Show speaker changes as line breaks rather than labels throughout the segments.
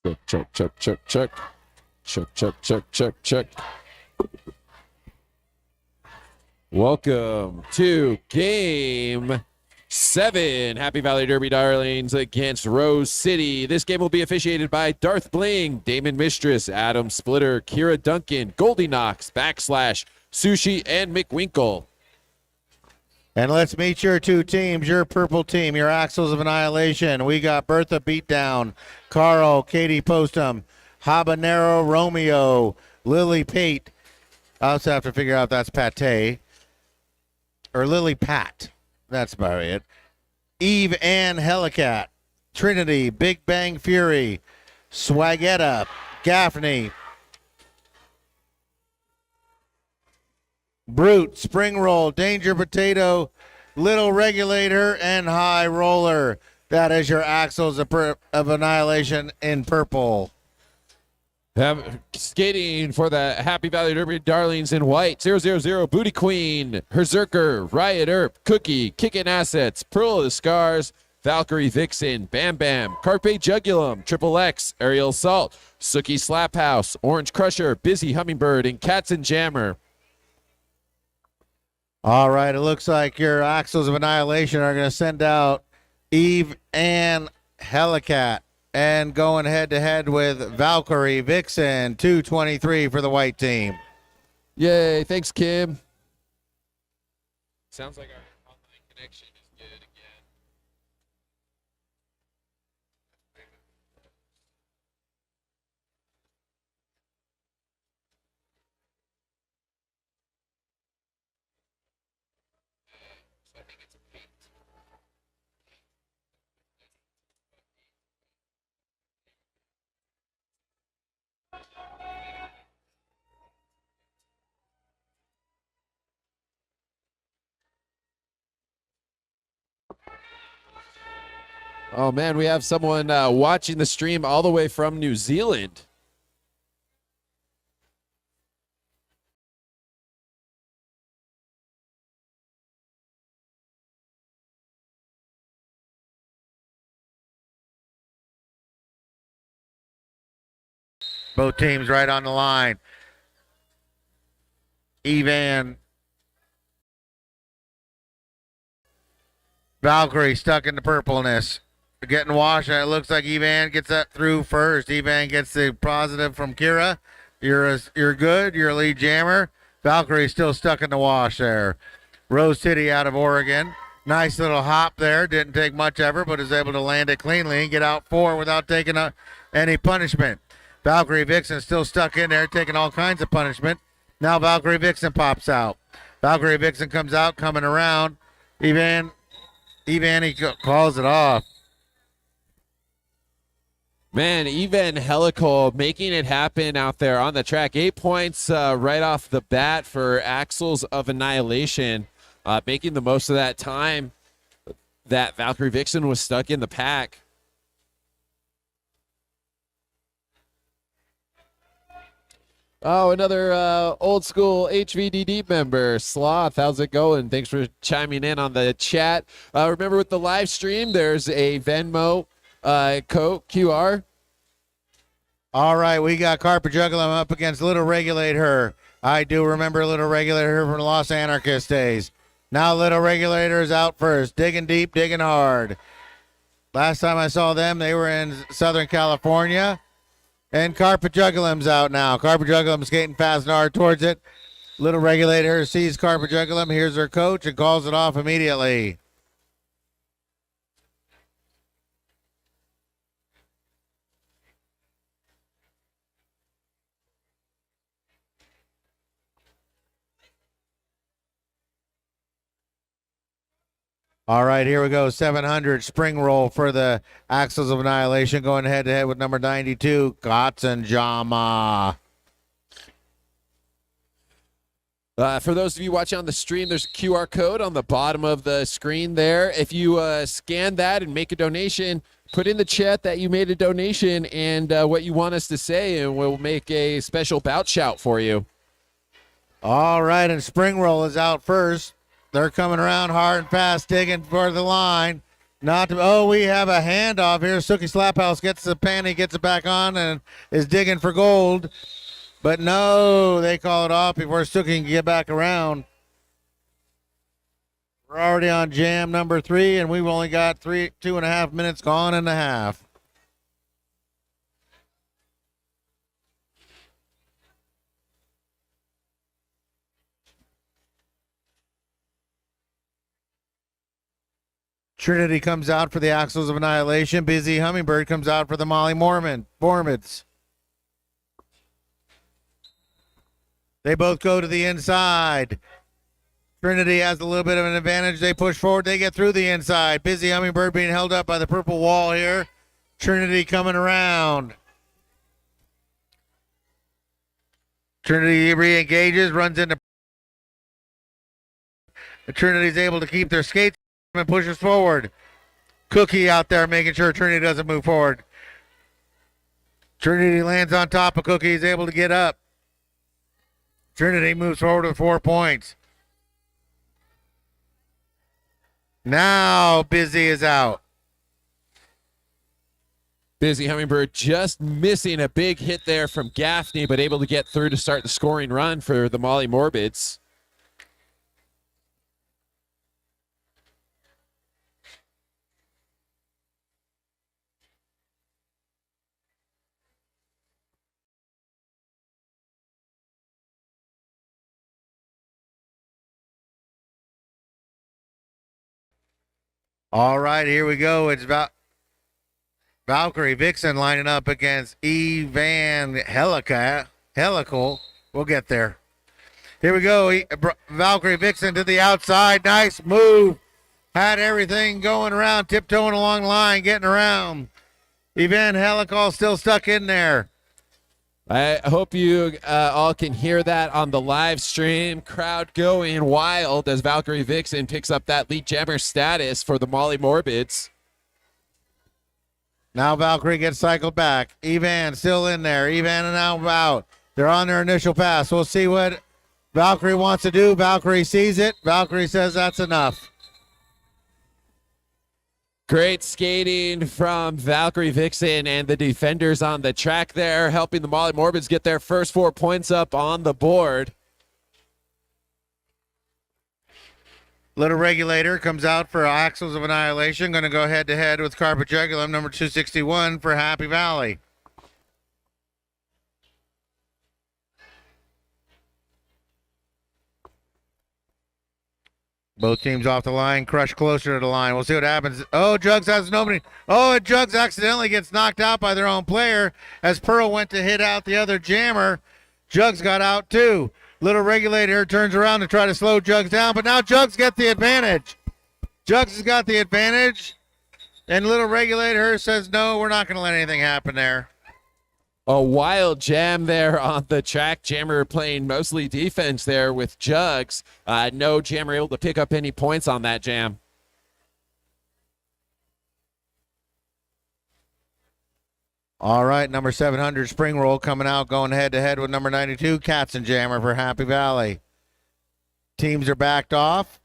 Check, check, check, check. Check, check, check, check, check. Welcome to Game 7. Happy Valley Derby Darlings against Rose City. This game will be officiated by Darth Bling, Damon Mistress, Adam Splitter, Kira Duncan, Goldie Knox, Backslash, Sushi, and McWinkle.
And let's meet your two teams, your purple team, your Axles of Annihilation. We got Bertha Beatdown, Carl, Katie Postum, Habanero Romeo, Lily Pate. I also have to figure out if that's Pate or Lily Pat. That's about it. Eve Ann Helicat, Trinity, Big Bang Fury, Swagetta, Gaffney, Brute, Spring Roll, Danger Potato, Little Regulator, and High Roller. That is your Axles of Annihilation in purple.
Skating for the Happy Valley Derby Darlings in white, 000, Booty Queen, Berserker, Riot Earp, Cookie, Kickin' Assets, Pearl of the Scars, Valkyrie Vixen, Bam Bam, Carpe Jugulum, Triple X, Aerial Assault, Sookie Slaphouse, Orange Crusher, Busy Hummingbird, and Cats and Jammer.
All right, it looks like your Axles of Annihilation are going to send out Eve and Helicat and going head-to-head with Valkyrie Vixen, 223 for the white team.
Yay, thanks, Kim. Sounds like our online connection is good again. So I think it's a beat. Oh, man, we have someone watching the stream all the way from New Zealand.
Both teams right on the line. Evan. Valkyrie stuck in the purpleness. Getting washed, and it looks like Evan gets that through first. Evan gets the positive from Kira. You're good. You're a lead jammer. Valkyrie still stuck in the wash there. Rose City out of Oregon. Nice little hop there. Didn't take much effort, but is able to land it cleanly and get out 4 without taking any punishment. Valkyrie Vixen still stuck in there, taking all kinds of punishment. Now Valkyrie Vixen pops out. Valkyrie Vixen comes out, coming around. Evan he calls it off.
Man, Evan Helical making it happen out there on the track. 8 points right off the bat for Axles of Annihilation, making the most of that time that Valkyrie Vixen was stuck in the pack. Oh, another old school HVDD member, Sloth. How's it going? Thanks for chiming in on the chat. Remember, with the live stream, there's a Venmo code QR.
All right, we got Carpet Jugulum up against Little Regulator. I do remember Little Regulator from the Los Anarchist days. Now Little Regulator is out first, digging deep, digging hard. Last time I saw them, they were in Southern California. And Carpet Jugulum's out now. Carpet Jugulum skating fast and hard towards it. Little Regulator sees Carpet Jugulum, hears her coach, and calls it off immediately. All right, here we go. 700 spring roll for the Axles of Annihilation, going head-to-head with number 92, Katzenjama.
For those of you watching on the stream, there's a QR code on the bottom of the screen there. If you scan that and make a donation, put in the chat that you made a donation and what you want us to say, and we'll make a special bout shout for you.
All right, and spring roll is out first. They're coming around hard and fast, digging for the line. We have a handoff here. Sookie Slaphouse gets the panty, gets it back on, and is digging for gold. But no, they call it off before Sookie can get back around. We're already on jam number 3, and we've only got 2.5 minutes gone and a half. Trinity comes out for the Axles of Annihilation. Busy Hummingbird comes out for the Molly Mormons. They both go to the inside. Trinity has a little bit of an advantage. They push forward. They get through the inside. Busy Hummingbird being held up by the purple wall here. Trinity coming around. Trinity re-engages, runs into. Trinity's able to keep their skates and pushes forward. Cookie out there making sure Trinity doesn't move forward. Trinity lands on top of Cookie. He's able to get up. Trinity moves forward with 4 points. Now Busy is out.
Busy Hummingbird just missing a big hit there from Gaffney, but able to get through to start the scoring run for the Molly Morbids.
All right, here we go. It's Valkyrie Vixen lining up against Evan Helical. We'll get there. Here we go. Valkyrie Vixen to the outside. Nice move. Had everything going around, tiptoeing along the line, getting around. Evan Helical still stuck in there.
I hope you all can hear that on the live stream. Crowd going wild as Valkyrie Vixen picks up that lead jammer status for the Molly Morbids.
Now Valkyrie gets cycled back. Evan still in there. Evan and now out. They're on their initial pass. We'll see what Valkyrie wants to do. Valkyrie sees it. Valkyrie says that's enough.
Great skating from Valkyrie Vixen and the defenders on the track there, helping the Molly Morbids get their first 4 points up on the board.
Little Regulator comes out for Axles of Annihilation. Going to go head-to-head with Carpet Jugulum, number 261 for Happy Valley. Both teams off the line. Crush closer to the line. We'll see what happens. Oh, Jugs has nobody. Oh, and Jugs accidentally gets knocked out by their own player as Pearl went to hit out the other jammer. Jugs got out too. Little Regulator turns around to try to slow Jugs down, but now Jugs get the advantage. Jugs has got the advantage, and Little Regulator says, no, we're not going to let anything happen there.
A wild jam there on the track. Jammer playing mostly defense there with Jugs. No jammer able to pick up any points on that jam.
All right, number 700 Spring Roll coming out, going head-to-head with number 92 Katzenjammer for Happy Valley. Teams are backed off.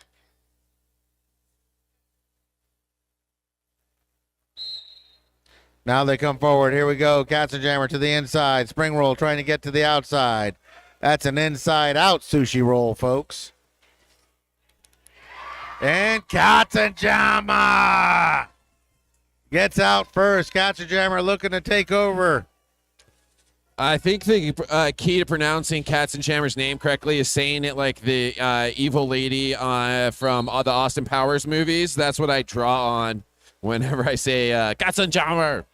Now they come forward. Here we go. Katzenjammer to the inside. Spring Roll trying to get to the outside. That's an inside-out sushi roll, folks. And Katzenjammer gets out first. Katzenjammer looking to take over.
I think the key to pronouncing Katzenjammer's name correctly is saying it like the evil lady from the Austin Powers movies. That's what I draw on whenever I say Katzenjammer.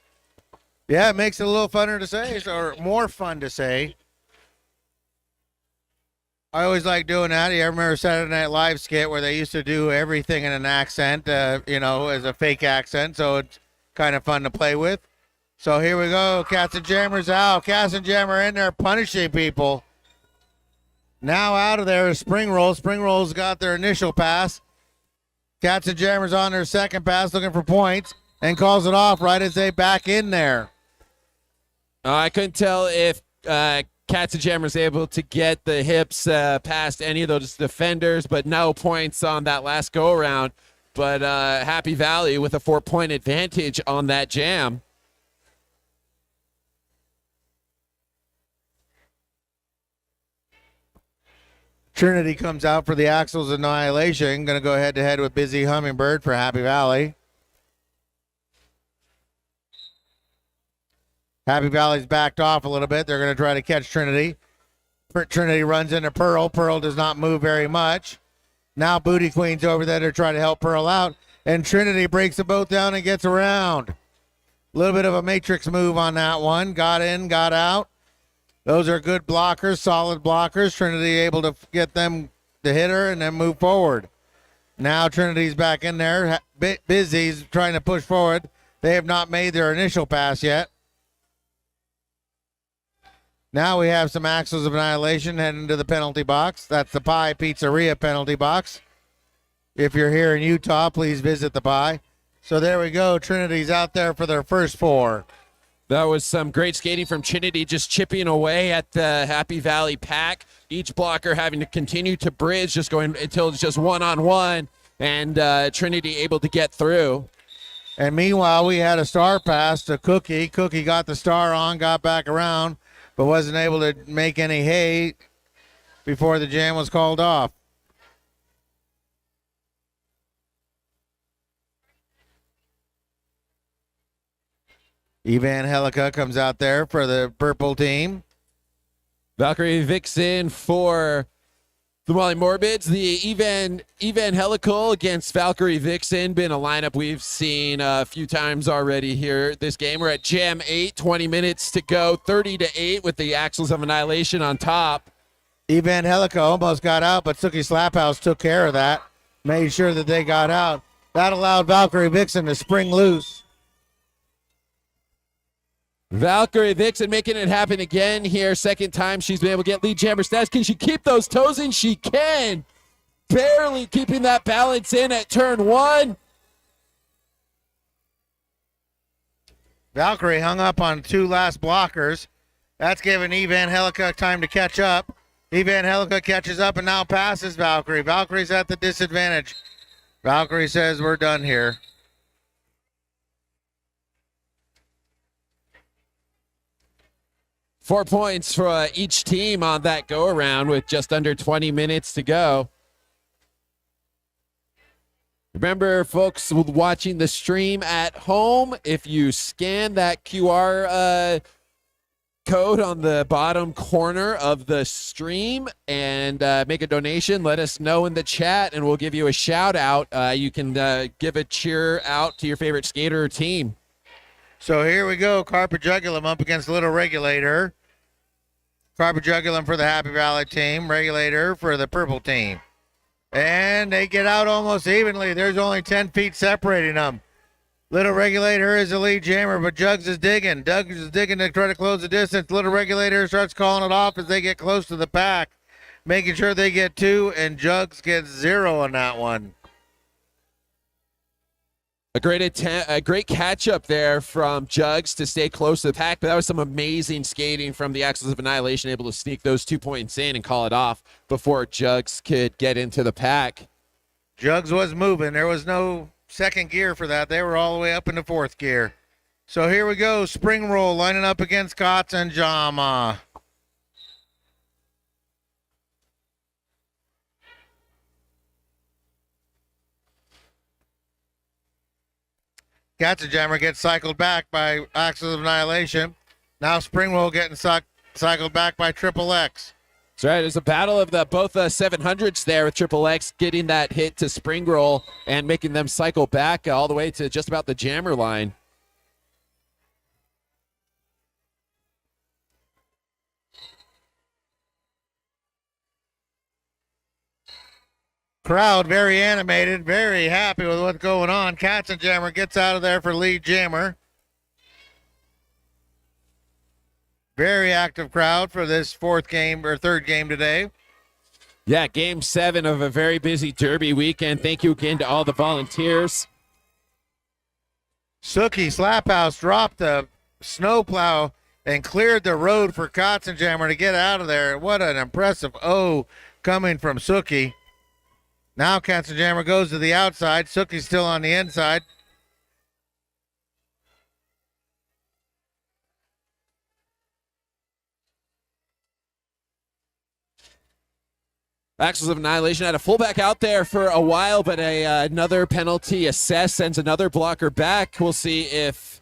Yeah, it makes it a little funner to say, or more fun to say. I always like doing that. You ever remember Saturday Night Live skit where they used to do everything in an accent, as a fake accent, so it's kind of fun to play with. So here we go. Katzenjammer's out. Katzenjammer in there punishing people. Now out of there is Spring Roll. Spring Roll's got their initial pass. Katzenjammer's on their second pass looking for points and calls it off right as they back in there.
I couldn't tell if Katzenjammer's able to get the hips past any of those defenders, but no points on that last go-around. but Happy Valley with a 4-point advantage on that jam.
Trinity comes out for the Axles Annihilation. Going to go head-to-head with Busy Hummingbird for Happy Valley. Happy Valley's backed off a little bit. They're going to try to catch Trinity. Trinity runs into Pearl. Pearl does not move very much. Now Booty Queen's over there to try to help Pearl out. And Trinity breaks the boat down and gets around. A little bit of a matrix move on that one. Got in, got out. Those are good blockers, solid blockers. Trinity able to get them to hit her and then move forward. Now Trinity's back in there. Busy's trying to push forward. They have not made their initial pass yet. Now we have some Axles of Annihilation heading to the penalty box. That's the Pie Pizzeria penalty box. If you're here in Utah, please visit the Pie. So there we go. Trinity's out there for their first 4.
That was some great skating from Trinity, just chipping away at the Happy Valley pack. Each blocker having to continue to bridge, just going until it's just one-on-one, and Trinity able to get through.
And meanwhile, we had a star pass to Cookie. Cookie got the star on, got back around, but wasn't able to make any hay before the jam was called off. Evan Helica comes out there for the purple team.
Valkyrie Vixen for the Molly Morbids. The Evan Helical against Valkyrie Vixen. Been a lineup we've seen a few times already here this game. We're at Jam 8, 20 minutes to go. 30-8 with the Axles of Annihilation on top.
Evan Helica almost got out, but Suki Slaphouse took care of that. Made sure that they got out. That allowed Valkyrie Vixen to spring loose.
Valkyrie Vixen making it happen again here. Second time she's been able to get lead jammer stats. Can she keep those toes in? She can. Barely keeping that balance in at turn 1.
Valkyrie hung up on 2 last blockers. That's giving Evan Helica time to catch up. Evan Helica catches up and now passes Valkyrie. Valkyrie's at the disadvantage. Valkyrie says, we're done here.
Four points for each team on that go-around with just under 20 minutes to go. Remember, folks watching the stream at home, if you scan that QR code on the bottom corner of the stream and make a donation, let us know in the chat, and we'll give you a shout-out. You can give a cheer out to your favorite skater or team.
So here we go. Carpet Jugulum up against Little Regulator. Carpet Jugulum for the Happy Valley team. Regulator for the purple team. And they get out almost evenly. There's only 10 feet separating them. Little Regulator is the lead jammer, but Jugs is digging. Jugs is digging to try to close the distance. Little Regulator starts calling it off as they get close to the pack, making sure they get 2, and Jugs gets 0 on that one.
A great catch up there from Jugs to stay close to the pack, but that was some amazing skating from the Axles of Annihilation, able to sneak those 2 points in and call it off before Jugs could get into the pack.
Jugs was moving. There was no second gear for that. They were all the way up into 4th gear. So here we go. Spring Roll lining up against Kotz and Jama. Katzenjammer gets cycled back by Axles of Annihilation. Now Spring Roll getting cycled back by Triple X.
That's right. There's a battle of both 700s there with Triple X getting that hit to Spring Roll and making them cycle back all the way to just about the jammer line.
Crowd very animated, very happy with what's going on. Katzenjammer gets out of there for lead jammer. Very active crowd for this 4th game or 3rd game today.
Yeah, game 7 of a very busy Derby weekend. Thank you again to all the volunteers.
Suki Slaphouse dropped the snowplow and cleared the road for Katzenjammer to get out of there. What an impressive O coming from Suki. Now Katzenjammer goes to the outside. Suki's still on the inside.
Axles of Annihilation had a fullback out there for a while, but another penalty assessed sends another blocker back. We'll see if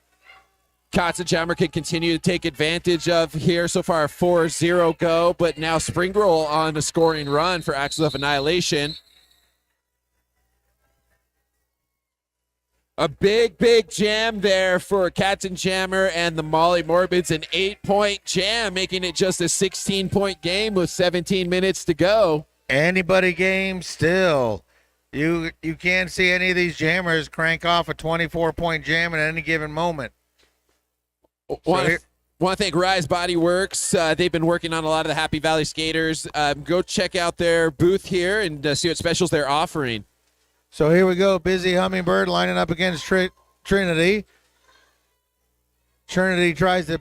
Katzenjammer can continue to take advantage of here. So far, 4-0 go, but now Spring Roll on a scoring run for Axles of Annihilation. A big, big jam there for Katzenjammer and the Molly Morbids. An 8-point jam, making it just a 16-point game with 17 minutes to go.
Anybody game still. You can't see any of these jammers crank off a 24-point jam at any given moment.
Want to thank Rise Body Works. They've been working on a lot of the Happy Valley skaters. Go check out their booth here and see what specials they're offering.
So here we go. Busy Hummingbird lining up against Trinity. Trinity tries to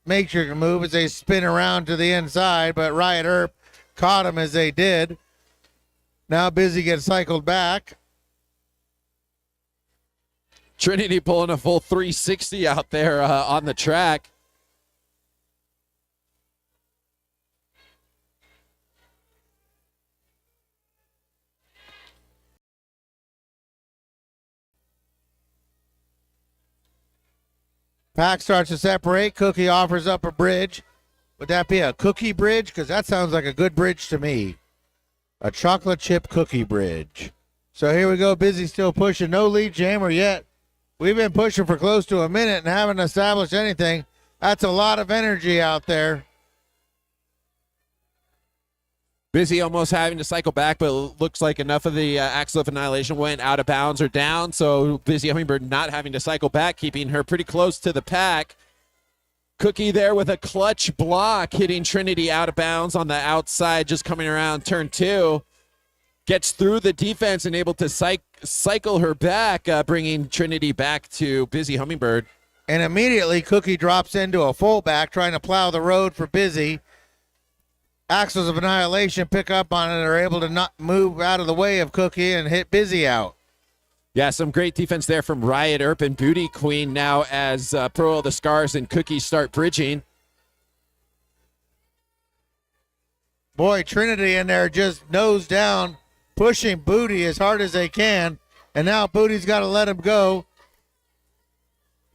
make sure to move as they spin around to the inside, but Riot Earp caught him as they did. Now Busy gets cycled back.
Trinity pulling a full 360 out there on the track.
Pack starts to separate. Cookie offers up a bridge. Would that be a cookie bridge? Because that sounds like a good bridge to me. A chocolate chip cookie bridge. So here we go. Busy still pushing. No lead jammer yet. We've been pushing for close to a minute and haven't established anything. That's a lot of energy out there.
Busy almost having to cycle back, but it looks like enough of the Axle of Annihilation went out of bounds or down, so Busy Hummingbird not having to cycle back, keeping her pretty close to the pack. Cookie there with a clutch block, hitting Trinity out of bounds on the outside, just coming around turn 2. Gets through the defense and able to cycle her back, bringing Trinity back to Busy Hummingbird.
And immediately Cookie drops into a fullback, trying to plow the road for Busy. Axles of Annihilation pick up on it and are able to not move out of the way of Cookie and hit Busy out.
Yeah, some great defense there from Riot Earp and Booty Queen now as Pearl of the Scars and Cookie start bridging.
Boy, Trinity in there just nose down, pushing Booty as hard as they can. And now Booty's got to let him go.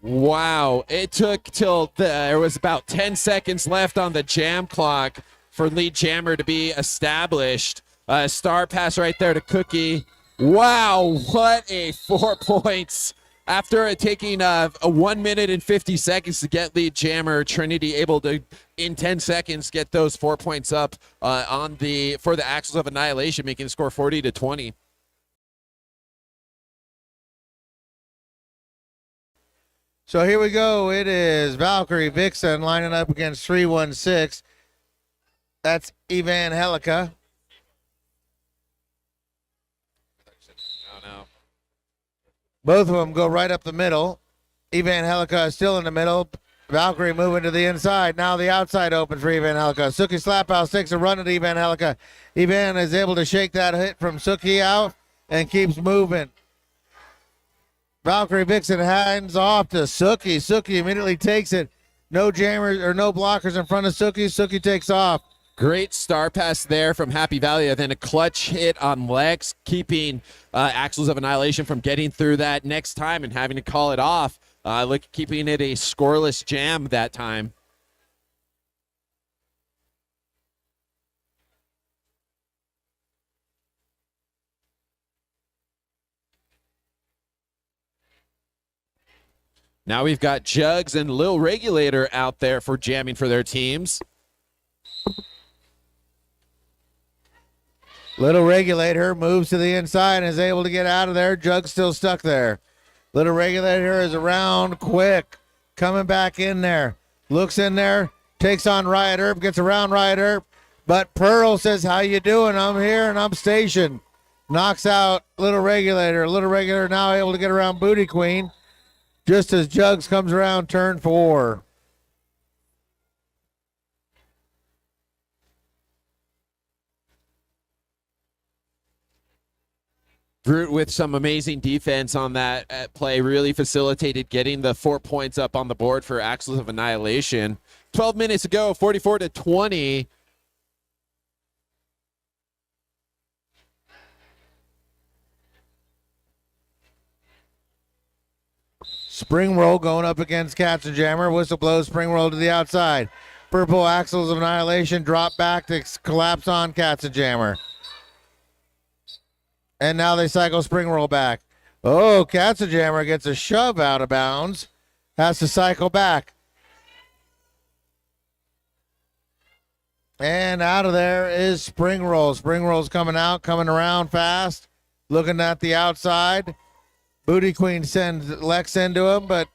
Wow, it took till there was about 10 seconds left on the jam clock for lead jammer to be established. Star pass right there to Cookie. Wow, what a 4 points. After it taking a 1 minute and 50 seconds to get lead jammer, Trinity able to, in 10 seconds, get those 4 points up for the Axles of Annihilation, making the score 40-20.
So here we go. It is Valkyrie Vixen lining up against 316. That's Evan Helica. Both of them go right up the middle. Evan Helica is still in the middle. Valkyrie moving to the inside. Now the outside open for Evan Helica. Suki Slaphouse takes a run at Evan Helica. Evan is able to shake that hit from Suki out and keeps moving. Valkyrie Vixen hands off to Suki. Suki immediately takes it. No jammers or no blockers in front of Suki. Suki takes off.
Great star pass there from Happy Valley, and then a clutch hit on Lex, keeping Axles of Annihilation from getting through that next time and having to call it off. Keeping it a scoreless jam that time. Now we've got Jugs and Lil Regulator out there for jamming for their teams.
Little Regulator moves to the inside and is able to get out of there. Jug's still stuck there. Little Regulator is around quick. Coming back in there. Looks in there. Takes on Riot Earp. Gets around Riot Earp. But Pearl says, how you doing? I'm here and I'm stationed. Knocks out Little Regulator. Little Regulator now able to get around Booty Queen. Just as Jugs comes around turn 4.
Groot with some amazing defense on that play really facilitated getting the 4 points up on the board for Axles of Annihilation. 12 minutes ago, 44-20.
Spring roll going up against Katzenjammer. Whistle blows, spring roll to the outside. Purple Axles of Annihilation drop back to collapse on Katzenjammer. And now they cycle spring roll back. Oh, Katzenjammer gets a shove out of bounds. Has to cycle back. And out of there is spring roll. Spring roll's coming out, coming around fast. Looking at the outside. Booty Queen sends Lex into him, but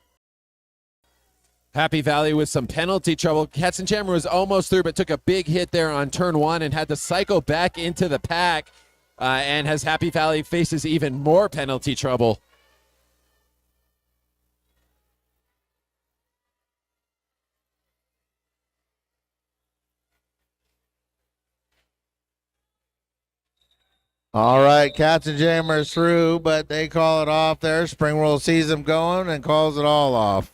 Happy Valley with some penalty trouble. Katzenjammer was almost through, but took a big hit there on turn 1 and had to cycle back into the pack. And as Happy Valley faces even more penalty trouble.
all right, Katzenjammer is through, but they call it off there. Spring roll sees them going and calls it all off.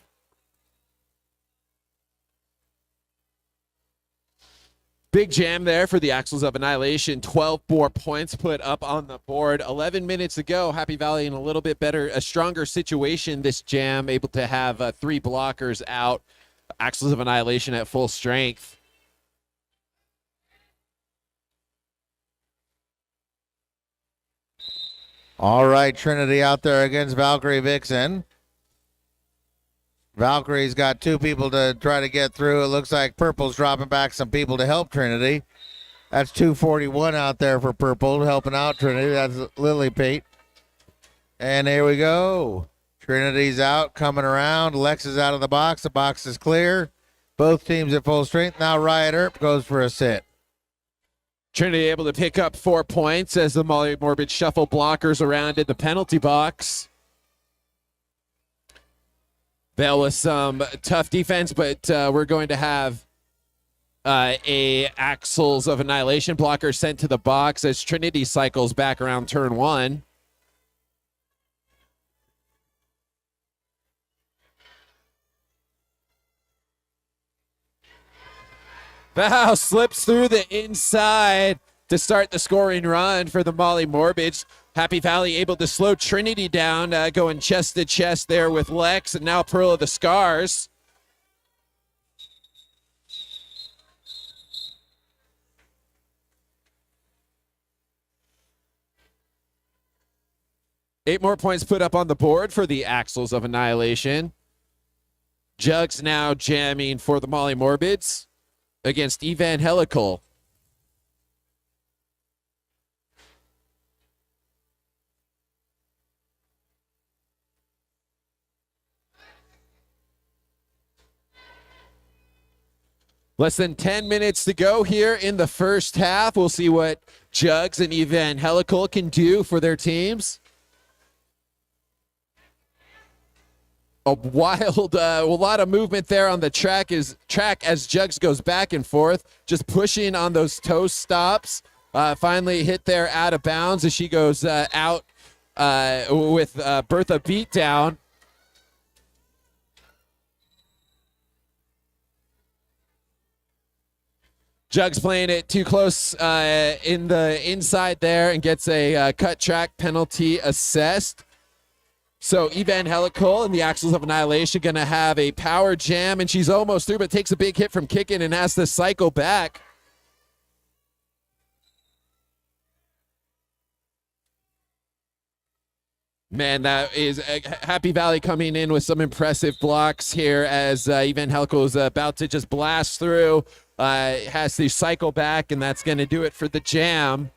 Big jam there for the Axles of Annihilation. 12 more points put up on the board. 11 minutes ago, Happy Valley in a little bit better, a stronger situation this jam, able to have 3 blockers out. Axles of Annihilation at full strength.
All right, Trinity out there against Valkyrie Vixen. Valkyrie's got 2 people to try to get through. It looks like Purple's dropping back some people to help Trinity. That's 241 out there for Purple helping out Trinity. That's Lily Pete. And here we go. Trinity's out, coming around. Lex is out of the box. The box is clear. Both teams at full strength. Now Riot Earp goes for a sit.
Trinity able to pick up 4 points as the Molly Morbid shuffle blockers around in the penalty box. That was some tough defense, but we're going to have a Axles of Annihilation blocker sent to the box as Trinity cycles back around turn 1. Val slips through the inside to start the scoring run for the Molly Morbids. Happy Valley able to slow Trinity down, going chest to chest there with Lex, and now Pearl of the Scars. Eight more points put up on the board for the Axles of Annihilation. Jugs now jamming for the Molly Morbids against Evangelical. Less than 10 minutes to go here in the first half. We'll see what Jugs and Evangelical can do for their teams. A wild, a lot of movement there on the track as Jugs goes back and forth, just pushing on those toe stops. Finally hit there out of bounds as she goes out with Bertha beat down. Jugs playing it too close in the inside there and gets a cut track penalty assessed. So Evangelical and the Axles of Annihilation going to have a power jam, and she's almost through, but takes a big hit from kicking and has to cycle back. Man, that is Happy Valley coming in with some impressive blocks here as Evangelical is about to just blast through. Has to cycle back, and that's going to do it for the jam.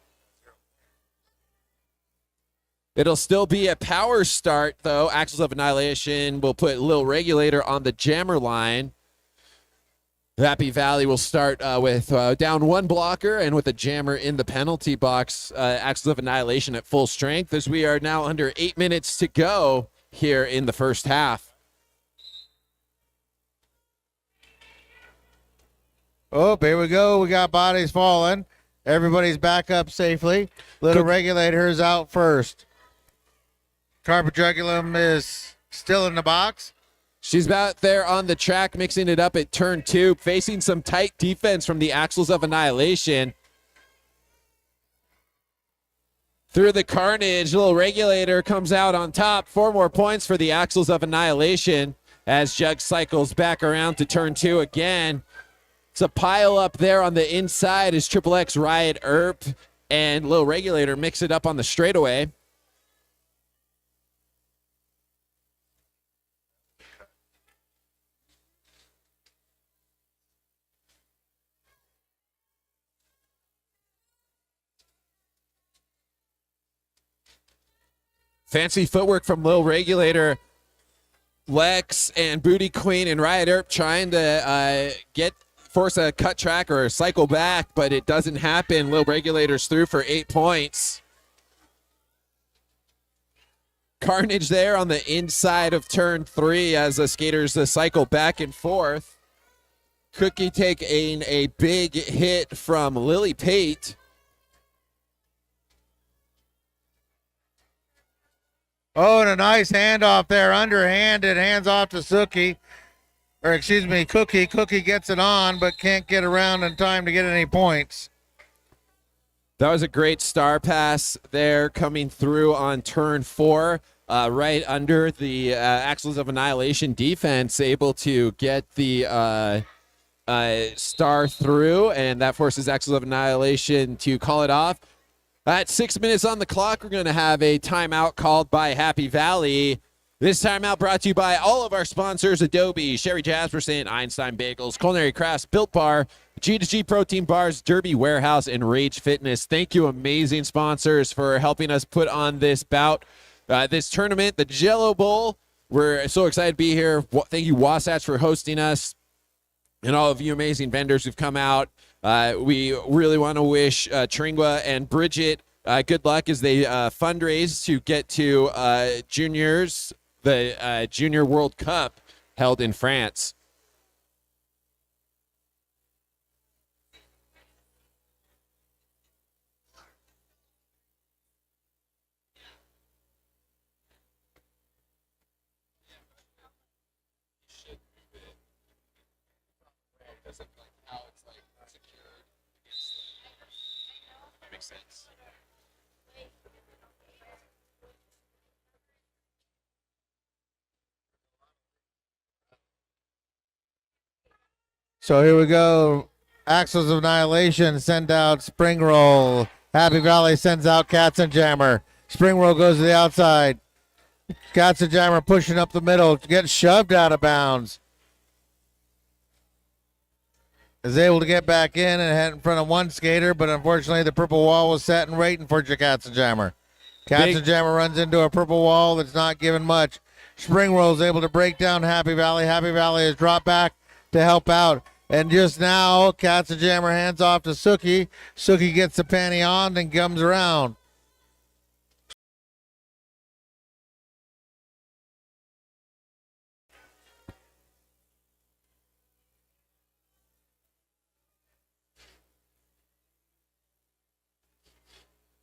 It'll still be a power start, though. Axles of Annihilation will put Lil Regulator on the jammer line. Happy Valley will start with down 1 blocker and with a jammer in the penalty box. Axles of Annihilation at full strength as we are now under 8 minutes to go here in the first half.
Oh, here we go. We got bodies falling. Everybody's back up safely. Little Regulator's out first. Carpojugulum is still in the box.
She's out there on the track, mixing it up at turn 2, facing some tight defense from the Axles of Annihilation. Through the carnage, little regulator comes out on top. 4 more points for the Axles of Annihilation as Jug cycles back around to turn 2 again. It's a pile up there on the inside as Triple X, Riot, Erp, and little regulator mix it up on the straightaway. Fancy footwork from Lil Regulator, Lex, and Booty Queen and Riot Erp trying to force a cut track or a cycle back, but it doesn't happen. Lil Regulator's through for 8 points. Carnage there on the inside of turn 3 as the skaters cycle back and forth. Cookie taking a big hit from Lily Pate.
Oh, and a nice handoff there, underhanded, hands off to Cookie. Cookie. Cookie gets it on, but can't get around in time to get any points.
That was a great star pass there coming through on turn 4, right under the Axles of Annihilation defense, able to get the star through, and that forces Axles of Annihilation to call it off. At 6 minutes on the clock, we're going to have a timeout called by Happy Valley. This timeout brought to you by all of our sponsors: Adobe, Sherry Jasperson, Einstein Bagels, Culinary Crafts, Built Bar, G2G Protein Bars, Derby Warehouse, and Rage Fitness. Thank you, amazing sponsors, for helping us put on this bout, this tournament, the Jello Bowl. We're so excited to be here. Thank you, Wasatch, for hosting us, and all of you amazing vendors who've come out. We really want to wish Tringwa and Bridget good luck as they fundraise to get to juniors, the Junior World Cup held in France. Sense.
So here we go. Axles of Annihilation send out Spring Roll. Happy Valley sends out Katzenjammer. Spring Roll goes to the outside. Katzenjammer pushing up the middle, gets shoved out of bounds. Is able to get back in and head in front of one skater, but unfortunately the purple wall was set and waiting for Katzenjammer. Katzenjammer runs into a purple wall that's not giving much. Spring Roll is able to break down Happy Valley. Happy Valley has dropped back to help out. And just now, Katzenjammer hands off to Suki. Suki gets the panty on and comes around.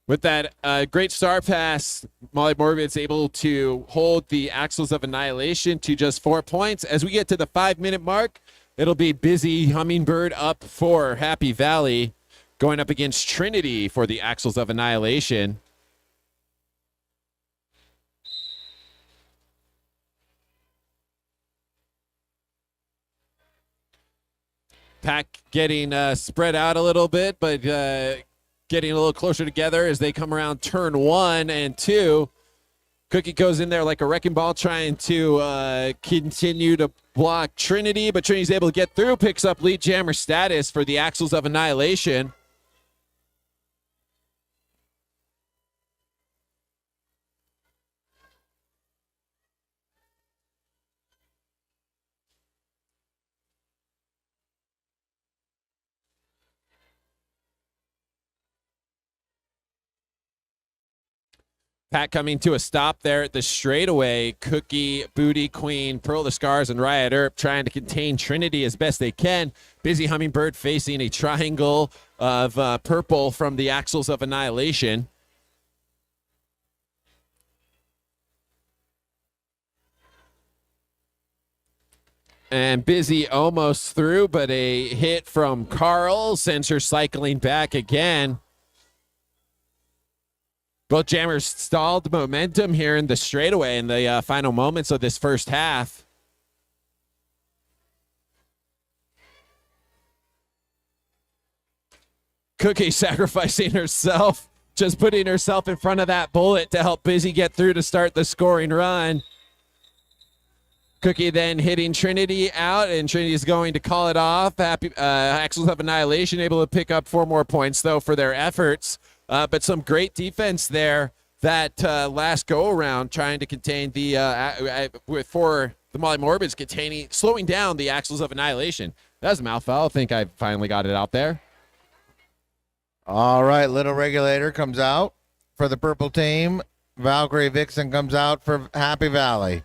With that great star pass, Molly Morbid's able to hold the Axles of Annihilation to just 4 points. As we get to the 5-minute mark, it'll be Busy Hummingbird up for Happy Valley, going up against Trinity for the Axles of Annihilation. Pack getting spread out a little bit, but getting a little closer together as they come around turn 1 and 2. Cookie goes in there like a wrecking ball trying to continue to block Trinity, but Trinity's able to get through, picks up lead jammer status for the Axles of Annihilation. Pat coming to a stop there at the straightaway. Cookie, Booty Queen, Pearl the Scars, and Riot Erp trying to contain Trinity as best they can. Busy Hummingbird facing a triangle of purple from the Axles of Annihilation. And Busy almost through, but a hit from Carl sends her cycling back again. Both jammers stalled momentum here in the straightaway in the final moments of this first half. Cookie sacrificing herself, just putting herself in front of that bullet to help Busy get through to start the scoring run. Cookie then hitting Trinity out, and Trinity's going to call it off. Axles of Annihilation able to pick up 4 more points, though, for their efforts. But some great defense there that last go-around, trying to contain for the Molly Morbids, slowing down the Axles of Annihilation. That was a mouthful. I think I finally got it out there.
All right, Little Regulator comes out for the purple team. Valkyrie Vixen comes out for Happy Valley.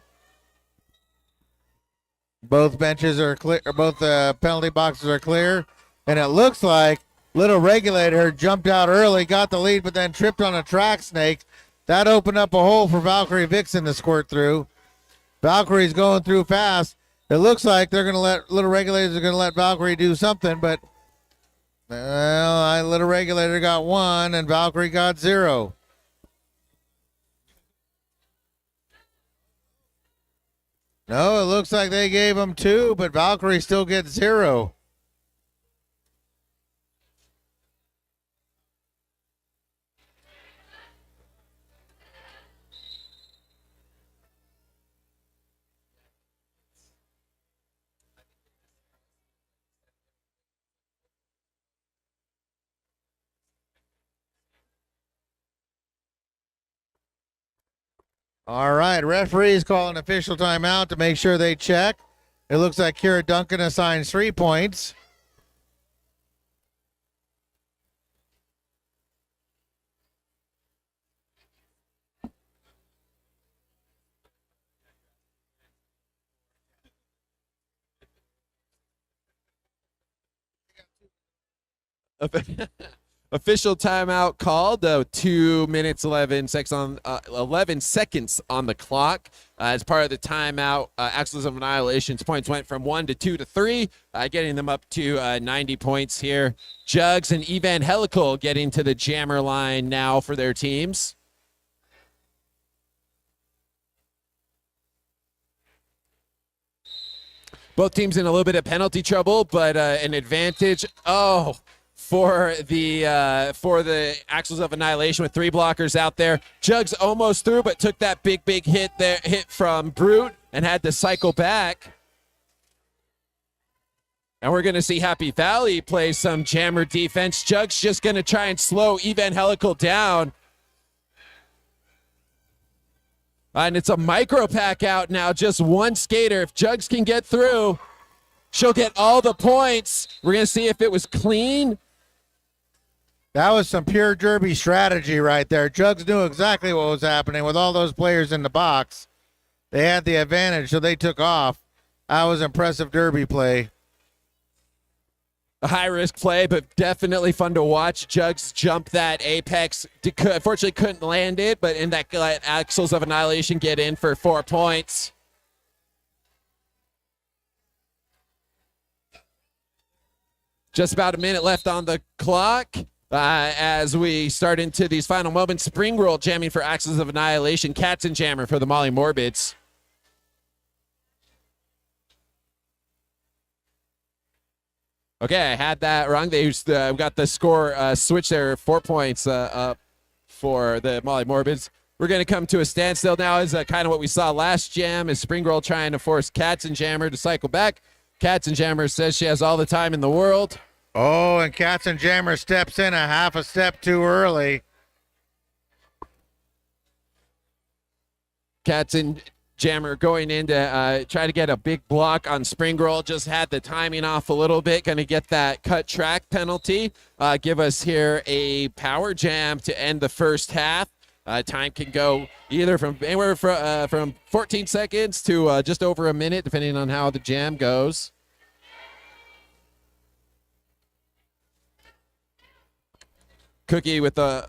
Both benches are clear. Both penalty boxes are clear, and it looks like Little Regulator jumped out early, got the lead, but then tripped on a track snake. That opened up a hole for Valkyrie Vixen to squirt through. Valkyrie's going through fast. It looks like they're going to let Little Regulators are going to let Valkyrie do something, but Little Regulator got 1 and Valkyrie got 0. No, it looks like they gave him 2, but Valkyrie still gets 0. All right, referees call an official timeout to make sure they check. It looks like Kira Duncan assigns 3 points.
Official timeout called. 2 minutes 11 seconds on the clock. As part of the timeout, Axles of Annihilation's points went from 1 to 2 to 3, getting them up to 90 points here. Jugs and Evangelical getting to the jammer line now for their teams. Both teams in a little bit of penalty trouble, but an advantage. For the Axles of Annihilation with 3 blockers out there. Jugs almost through, but took that big hit from Brute and had to cycle back. And we're going to see Happy Valley play some jammer defense. Jugs just going to try and slow Evangelical down. And it's a micro pack out now, just 1 skater. If Jugs can get through, she'll get all the points. We're going to see if it was clean.
That was some pure derby strategy right there. Jugs knew exactly what was happening with all those players in the box. They had the advantage, so they took off. That was impressive derby play.
A high-risk play, but definitely fun to watch. Jugs jump that apex. Unfortunately, couldn't land it, but in that Axles of Annihilation get in for 4 points. Just about a minute left on the clock. As we start into these final moments, Spring Roll jamming for Axles of Annihilation, Cats and Jammer for the Molly Morbids. Okay, I had that wrong. They got the score switch there, 4 points up for the Molly Morbids. We're going to come to a standstill now is kind of what we saw last jam, is Spring Roll trying to force Cats and Jammer to cycle back. Cats and Jammer says she has all the time in the world.
Oh, and Cats and Jammer steps in a half a step too early.
Cats and Jammer going in to try to get a big block on Spring Roll. Just had the timing off a little bit. Going to get that cut track penalty. Give us here a power jam to end the first half. Time can go either from anywhere from 14 seconds to just over a minute, depending on how the jam goes. Cookie with the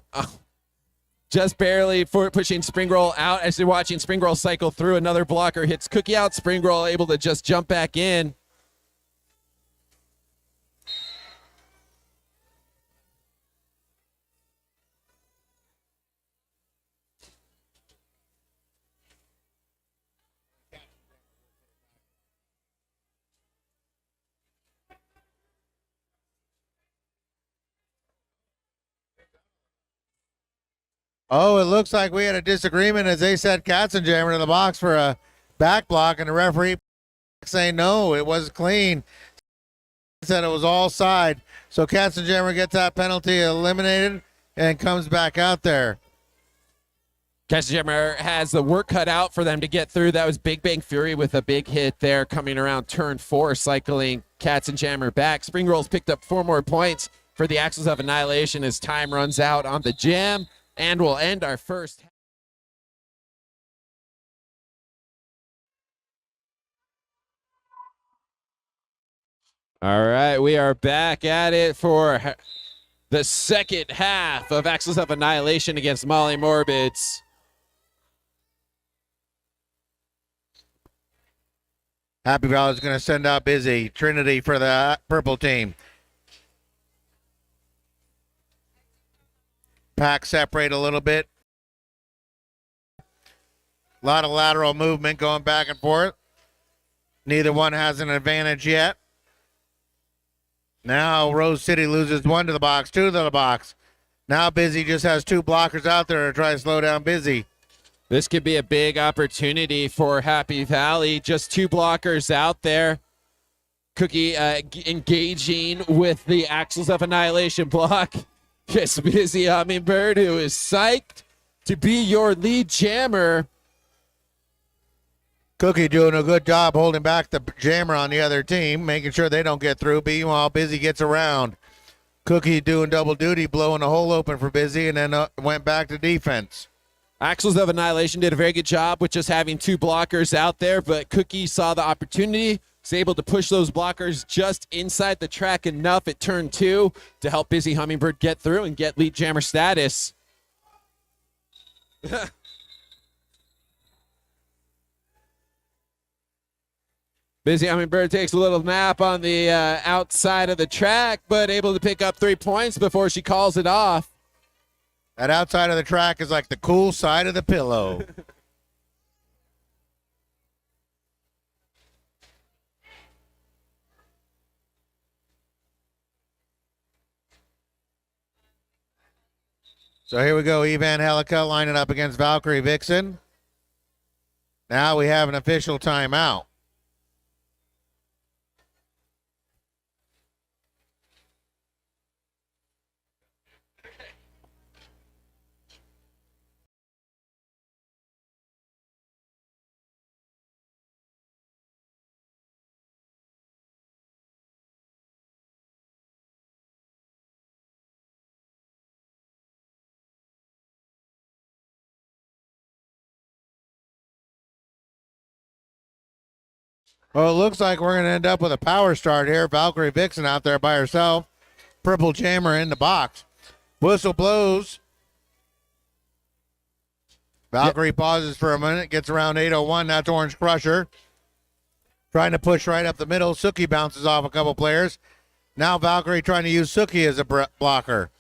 just barely for pushing Spring Roll out as you're watching Spring Roll cycle through. Another blocker hits Cookie out. Spring Roll able to just jump back in.
Oh, it looks like we had a disagreement as they set Katzenjammer in the box for a back block, and the referee saying no, it was clean. Said it was all side. So Katzenjammer gets that penalty eliminated and comes back out there.
Katzenjammer has the work cut out for them to get through. That was Big Bang Fury with a big hit there coming around turn 4, cycling Katzenjammer back. Spring Rolls picked up 4 more points for the Axles of Annihilation as time runs out on the jam. And we'll end our first. All right, we are back at it for the second half of Axles of Annihilation against Molly Morbids.
Happy Valley is going to send out Busy Trinity for the purple team. Pack separate a little bit. A lot of lateral movement going back and forth. Neither one has an advantage yet. Now Rose City loses 1 to the box, 2 to the box. Now Busy just has 2 blockers out there to try to slow down Busy.
This could be a big opportunity for Happy Valley. Just 2 blockers out there. Cookie engaging with the Axles of Annihilation block. Just Busy Hummingbird, who is psyched to be your lead jammer.
Cookie doing a good job holding back the jammer on the other team, making sure they don't get through. Meanwhile, Busy gets around. Cookie doing double duty, blowing the hole open for Busy, and then went back to defense.
Axles of Annihilation did a very good job with just having 2 blockers out there, but Cookie saw the opportunity, was able to push those blockers just inside the track enough at turn 2 to help Busy Hummingbird get through and get lead jammer status. Busy Hummingbird takes a little nap on the outside of the track, but able to pick up 3 points before she calls it off.
That outside of the track is like the cool side of the pillow. So here we go. Evan Helica lining up against Valkyrie Vixen. Now we have an official timeout. Well, it looks like we're going to end up with a power start here. Valkyrie Vixen out there by herself. Purple Jammer in the box. Whistle blows. Valkyrie pauses for a minute, gets around 801. That's Orange Crusher. Trying to push right up the middle. Suki bounces off a couple players. Now Valkyrie trying to use Suki as a blocker.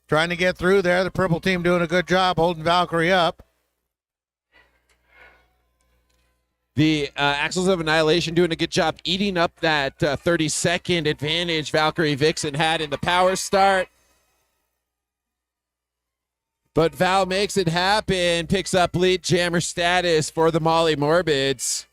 Trying to get through there. The purple team doing a good job holding Valkyrie up.
The Axles of Annihilation doing a good job eating up that 30-second advantage Valkyrie Vixen had in the power start. But Val makes it happen, picks up lead jammer status for the Molly Morbids.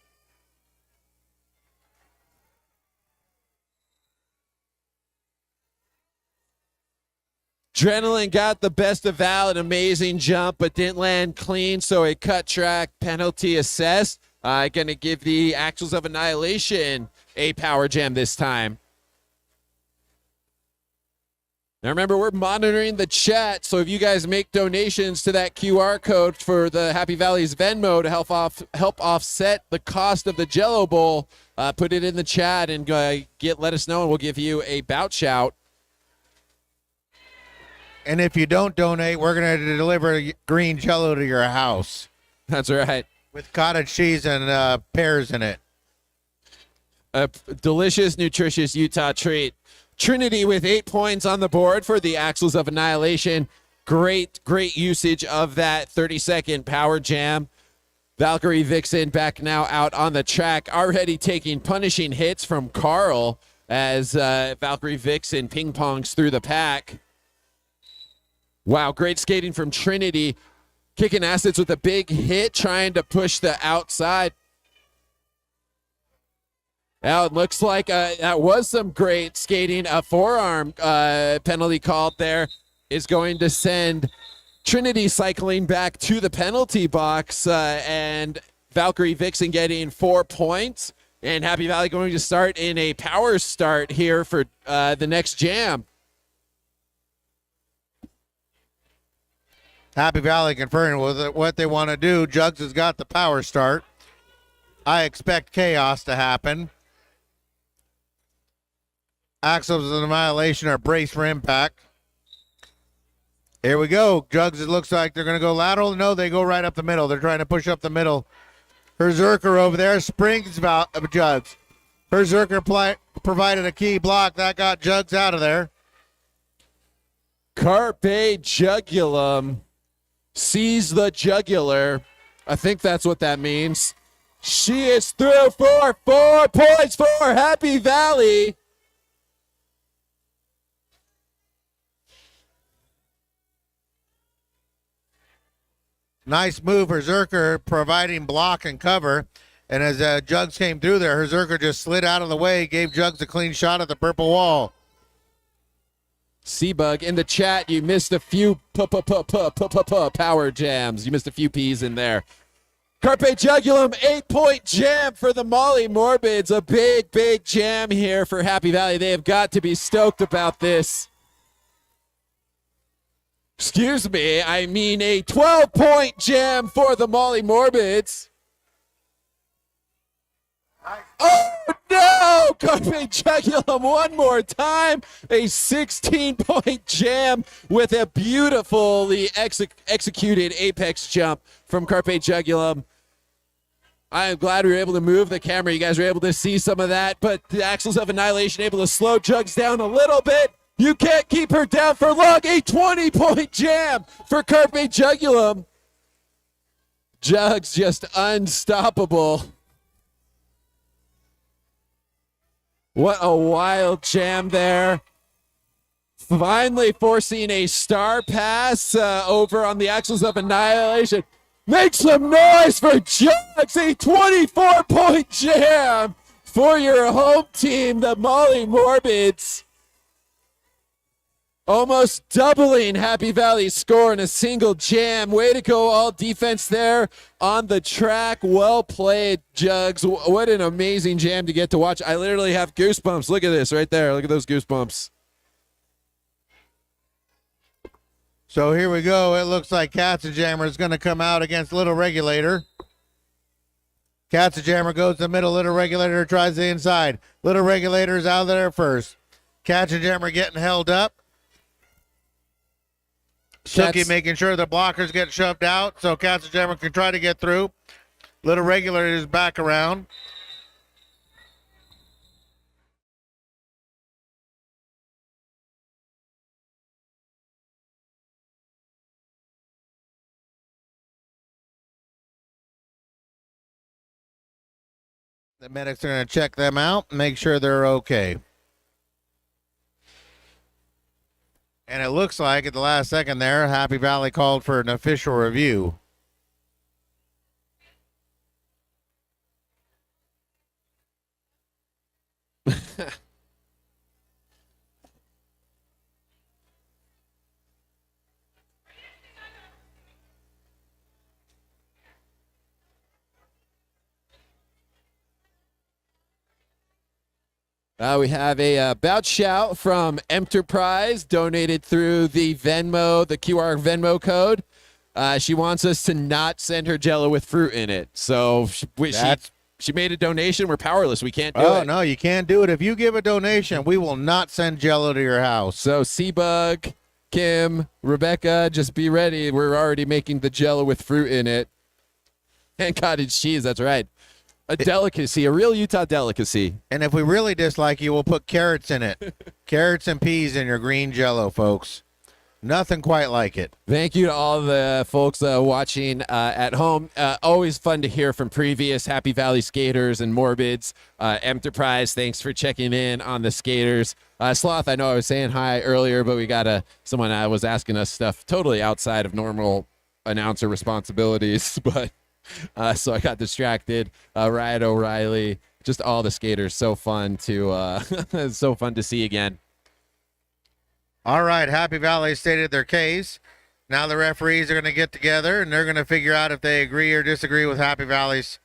Adrenaline got the best of Val, an amazing jump, but didn't land clean, so a cut track penalty assessed. Going to give the Axles of Annihilation a power jam this time. Now remember, we're monitoring the chat, so if you guys make donations to that QR code for the Happy Valley's Venmo to help offset the cost of the Jello Bowl, put it in the chat and let us know, and we'll give you a bout shout.
And if you don't donate, we're going to deliver green Jello to your house
That's right.
with cottage cheese and pears in it.
A delicious, nutritious Utah treat. Trinity with 8 points on the board for the Axles of Annihilation. Great usage of that 30-second power jam. Valkyrie Vixen back now out on the track, already taking punishing hits from Carl as Valkyrie Vixen ping-pongs through the pack. Wow, great skating from Trinity. Kicking assets with a big hit, trying to push the outside. Now it looks like that was some great skating. A forearm penalty called there is going to send Trinity cycling back to the penalty box, and Valkyrie Vixen getting 4 points. And Happy Valley going to start in a power start here for the next jam.
Happy Valley confirming with what they want to do. Jugs has got the power start. I expect chaos to happen. Axles of Annihilation are braced for impact. Here we go. Jugs, it looks like they're going to go lateral. No, they go right up the middle. They're trying to push up the middle. Berserker over there springs Jugs. Berserker provided a key block. That got Jugs out of there.
Carpe Jugulum sees the jugular. I think that's what that means. She is through for 4 points for Happy Valley.
Nice move, Berserker providing block and cover. And as Jugs came through there, Berserker just slid out of the way, gave Jugs a clean shot at the purple wall.
Seabug in the chat, you missed a few power jams. You missed a few P's in there. Carpe Jugulum, 8-point jam for the Molly Morbids. A big jam here for Happy Valley. They have got to be stoked about this. Excuse me, I mean a 12-point jam for the Molly Morbids. Oh no! Carpe Jugulum one more time. A 16-point jam with a beautifully executed apex jump from Carpe Jugulum. I am glad we were able to move the camera. You guys were able to see some of that, but the Axles of Annihilation able to slow Jugs down a little bit. You can't keep her down for long. A 20-point jam for Carpe Jugulum. Jugs just unstoppable. What a wild jam there. Finally forcing a star pass over on the Axles of Annihilation. Make some noise for Jugs. A 24-point jam for your home team, the Molly Morbids. Almost doubling Happy Valley's score in a single jam. Way to go, all defense there on the track. Well played, Jugs. What an amazing jam to get to watch. I literally have goosebumps. Look at this right there. Look at those goosebumps.
So here we go. It looks like Katzenjammer is going to come out against Little Regulator. Katzenjammer goes to the middle. Little Regulator tries the inside. Little Regulator is out there first. Katzenjammer getting held up. Suki making sure the blockers get shoved out so Katzenjammer can try to get through. Little Regulator is back around. The medics are going to check them out and make sure they're okay. And it looks like at the last second there, Happy Valley called for an official review.
We have a bout shout from Enterprise donated through the Venmo, the QR Venmo code. She wants us to not send her Jello with fruit in it. So she made a donation. We're powerless. We can't do it.
Oh, no, you can't do it. If you give a donation, we will not send Jello to your house.
So Seabug Kim, Rebecca, just be ready. We're already making the Jello with fruit in it. And cottage cheese, that's right. A delicacy, a real Utah delicacy.
And if we really dislike you, we'll put carrots in it. Carrots and peas in your green Jello, folks. Nothing quite like it.
Thank you to all the folks watching at home. Always fun to hear from previous Happy Valley skaters and Morbids. Enterprise, thanks for checking in on the skaters. Sloth, I know I was saying hi earlier, but we got someone was asking us stuff totally outside of normal announcer responsibilities, but so I got distracted. Riot O'Reilly, just all the skaters. So fun to so fun to see again.
All right, Happy Valley stated their case. Now the referees are going to get together, and they're going to figure out if they agree or disagree with Happy Valley's.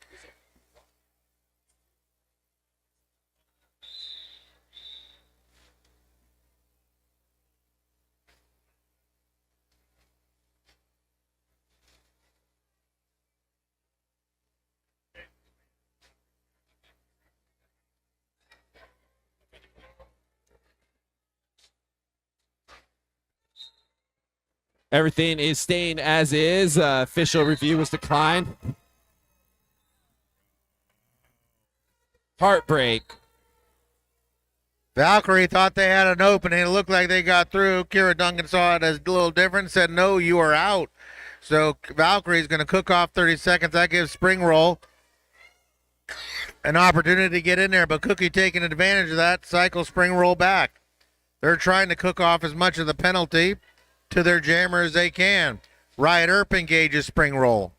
Everything is staying as is. Official review was declined. Heartbreak.
Valkyrie thought they had an opening. It looked like they got through. Kira Duncan saw it as a little different, said, no, you are out. So Valkyrie's going to cook off 30 seconds. That gives Spring Roll an opportunity to get in there, but Cookie taking advantage of that, cycle Spring Roll back. They're trying to cook off as much of the penalty to their jammer as they can. Riot Earp engages Spring Roll.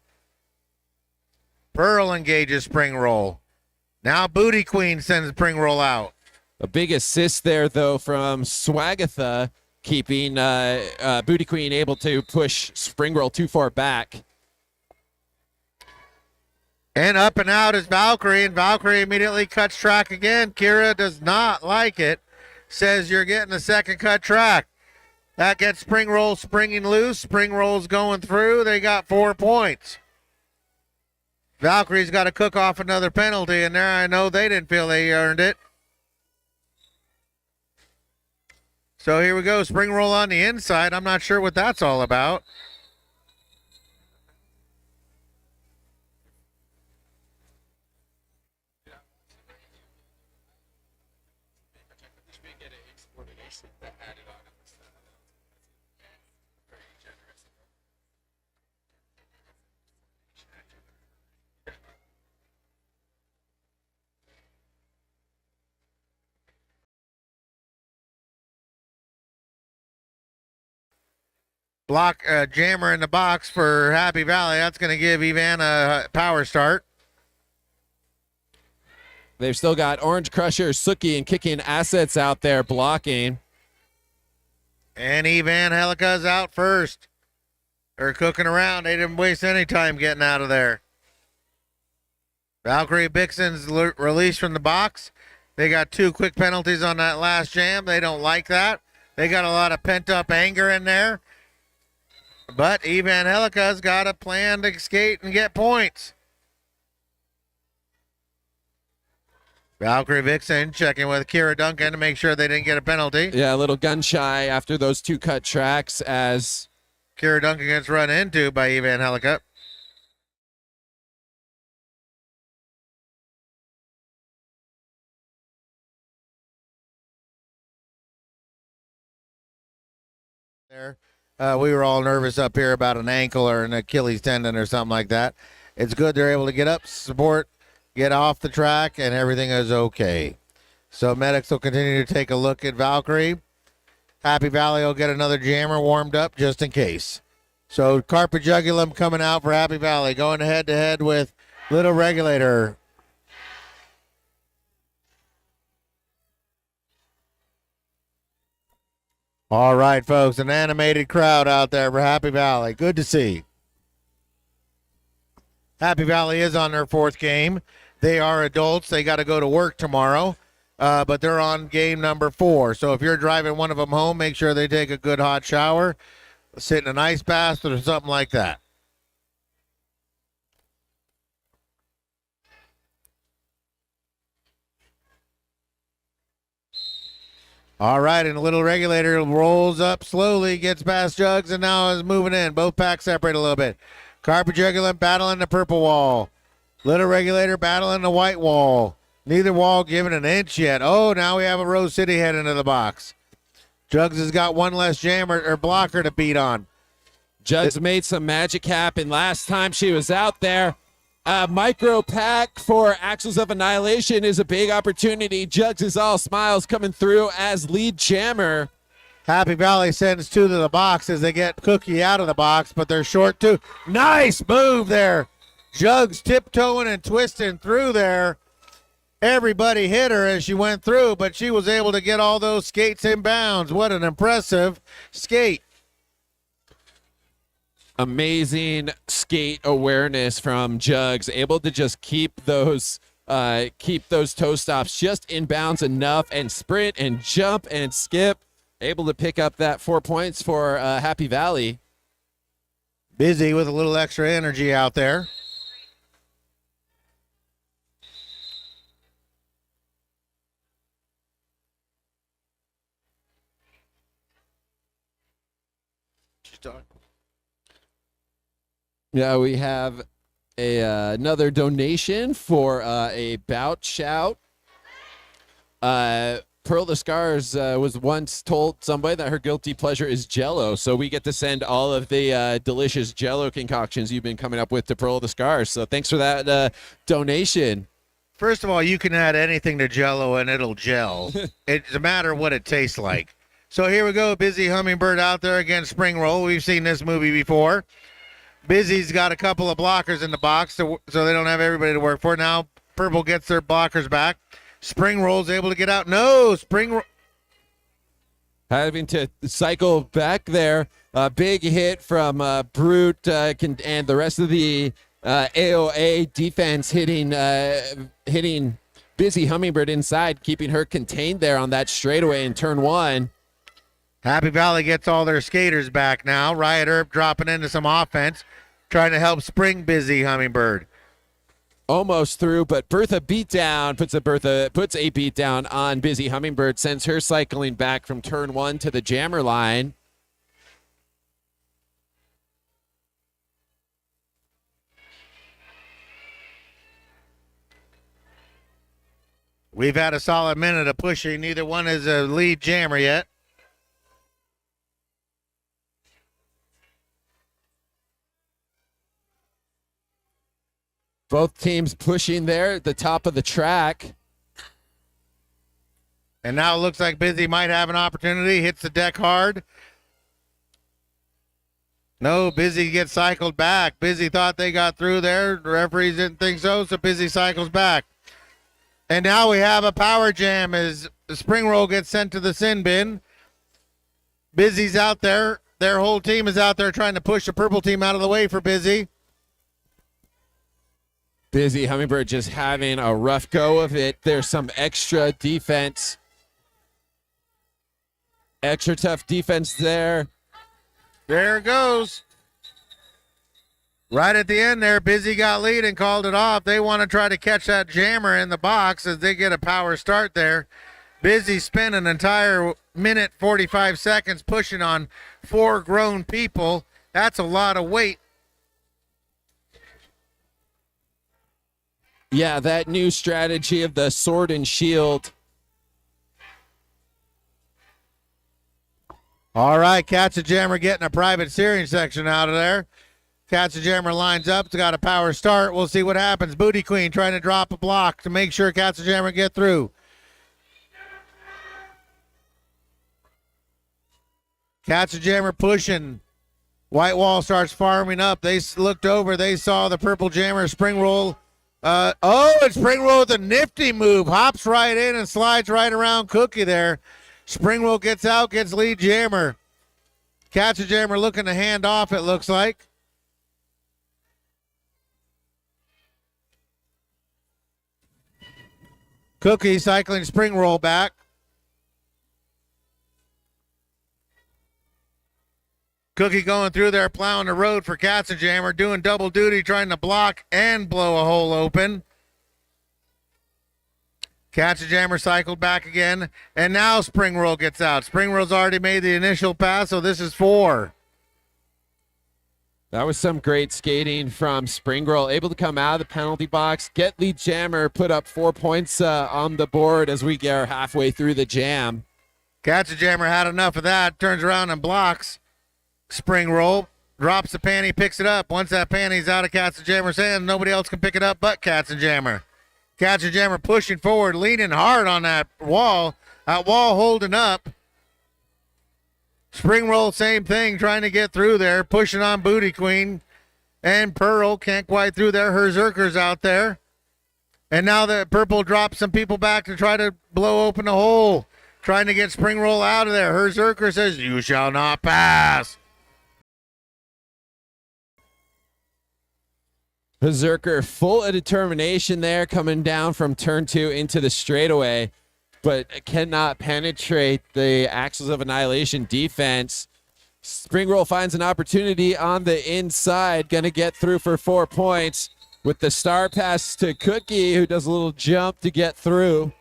Pearl engages Spring Roll. Now Booty Queen sends Spring Roll out.
A big assist there, though, from Swagatha, keeping Booty Queen able to push Spring Roll too far back.
And up and out is Valkyrie, and Valkyrie immediately cuts track again. Kira does not like it. Says you're getting a second cut track. That gets Spring Roll springing loose. Spring Roll's going through. They got 4 points. Valkyrie's got to cook off another penalty, and there I know they didn't feel they earned it. So here we go. Spring Roll on the inside. I'm not sure what that's all about. Block jammer in the box for Happy Valley. That's going to give Evan a power start.
They've still got Orange Crusher, Suki, and Kicking Assets out there blocking.
And Evan Helika's out first. They're cooking around. They didn't waste any time getting out of there. Valkyrie Bixen's released from the box. They got 2 quick penalties on that last jam. They don't like that. They got a lot of pent-up anger in there. But Evan Helika's got a plan to skate and get points. Valkyrie Vixen checking with Kira Duncan to make sure they didn't get a penalty.
Yeah, a little gun shy after those 2 cut tracks as
Kira Duncan gets run into by Evan Helika. There. We were all nervous up here about an ankle or an Achilles tendon or something like that. It's good they're able to get up, support, get off the track, and everything is okay. So medics will continue to take a look at Valkyrie. Happy Valley will get another jammer warmed up just in case. So Carpet Jugulum coming out for Happy Valley, going head-to-head with Little Regulator. All right, folks, an animated crowd out there for Happy Valley. Good to see. Happy Valley is on their 4th game. They are adults. They got to go to work tomorrow, but they're on game number 4. So if you're driving one of them home, make sure they take a good hot shower, sit in an ice bath or something like that. All right, and the little regulator rolls up slowly, gets past Jugs, and now is moving in. Both packs separate a little bit. Carpet Jugulant battling the purple wall. Little regulator battling the white wall. Neither wall giving an inch yet. Oh, now we have a Rose City head into the box. Jugs has got one less jammer or blocker to beat on.
Jugs made some magic happen last time she was out there. Micro pack for Axles of Annihilation is a big opportunity. Jugs is all smiles coming through as lead jammer.
Happy Valley sends two to the box as they get Cookie out of the box, but they're short too. Nice move there. Jugs tiptoeing and twisting through there. Everybody hit her as she went through, but she was able to get all those skates in bounds. What an impressive skate.
Amazing skate awareness from Jugs, able to just keep those toe stops just in bounds enough and sprint and jump and skip, able to pick up that 4 points for Happy Valley.
Busy with a little extra energy out there. She's done.
Yeah, we have another donation for a bout shout. Pearl the Scars was once told somebody that her guilty pleasure is Jello, so we get to send all of the delicious Jello concoctions you've been coming up with to Pearl the Scars. So thanks for that donation.
First of all, you can add anything to Jello and it'll gel. It's a matter of what it tastes like. So here we go, Busy Hummingbird out there against Spring Roll. We've seen this movie before. Busy's got a couple of blockers in the box, so they don't have everybody to work for. Now Purple gets their blockers back. Spring Roll's able to get out. No,
having to cycle back there. Big hit from Brute and the rest of the AOA defense hitting Busy Hummingbird inside, keeping her contained there on that straightaway in turn one.
Happy Valley gets all their skaters back now. Riot Herb dropping into some offense, trying to help spring Busy Hummingbird.
Almost through, but Bertha puts a beatdown on Busy Hummingbird, sends her cycling back from turn one to the jammer line.
We've had a solid minute of pushing. Neither one is a lead jammer yet.
Both teams pushing there at the top of the track.
And now it looks like Busy might have an opportunity. Hits the deck hard. No, Busy gets cycled back. Busy thought they got through there. The referees didn't think so, so Busy cycles back. And now we have a power jam as the Spring Roll gets sent to the sin bin. Busy's out there. Their whole team is out there trying to push the purple team out of the way for Busy.
Busy Hummingbird just having a rough go of it. There's some extra defense. Extra tough defense there.
There it goes. Right at the end there, Busy got lead and called it off. They want to try to catch that jammer in the box as they get a power start there. Busy spent an entire minute, 45 seconds pushing on 4 grown people. That's a lot of weight.
Yeah, that new strategy of the sword and shield.
All right, Katzenjammer getting a private steering section out of there. Katzenjammer lines up. It's got a power start. We'll see what happens. Booty Queen trying to drop a block to make sure Katzenjammer get through. Katzenjammer pushing. White Wall starts farming up. They looked over. They saw the purple jammer Spring Roll. And Spring Roll with a nifty move. Hops right in and slides right around Cookie there. Spring Roll gets out, gets lead jammer. Katzenjammer looking to hand off, it looks like. Cookie cycling Spring Roll back. Cookie going through there, plowing the road for Katzenjammer, doing double duty, trying to block and blow a hole open. Catch a Jammer cycled back again, and now Spring Roll gets out. Spring Roll's already made the initial pass, so this is 4.
That was some great skating from Springroll, able to come out of the penalty box, get Lead Jammer, put up 4 points on the board as we get halfway through the jam.
Catch a Jammer had enough of that, turns around and blocks Spring Roll, drops the panty, picks it up. Once that panty's out of Catch a Jammer's hand, nobody else can pick it up but Catch a Jammer. Catch a Jammer pushing forward, leaning hard on that wall holding up. Spring Roll, same thing, trying to get through there, pushing on Booty Queen. And Pearl can't quite through there. Her Zerker's out there. And now the Purple drops some people back to try to blow open the hole, trying to get Spring Roll out of there. Her Zerker says, "You shall not pass."
Berserker full of determination there, coming down from turn 2 into the straightaway, but cannot penetrate the Axles of Annihilation defense. Springroll finds an opportunity on the inside, gonna get through for 4 points with the star pass to Cookie, who does a little jump to get through.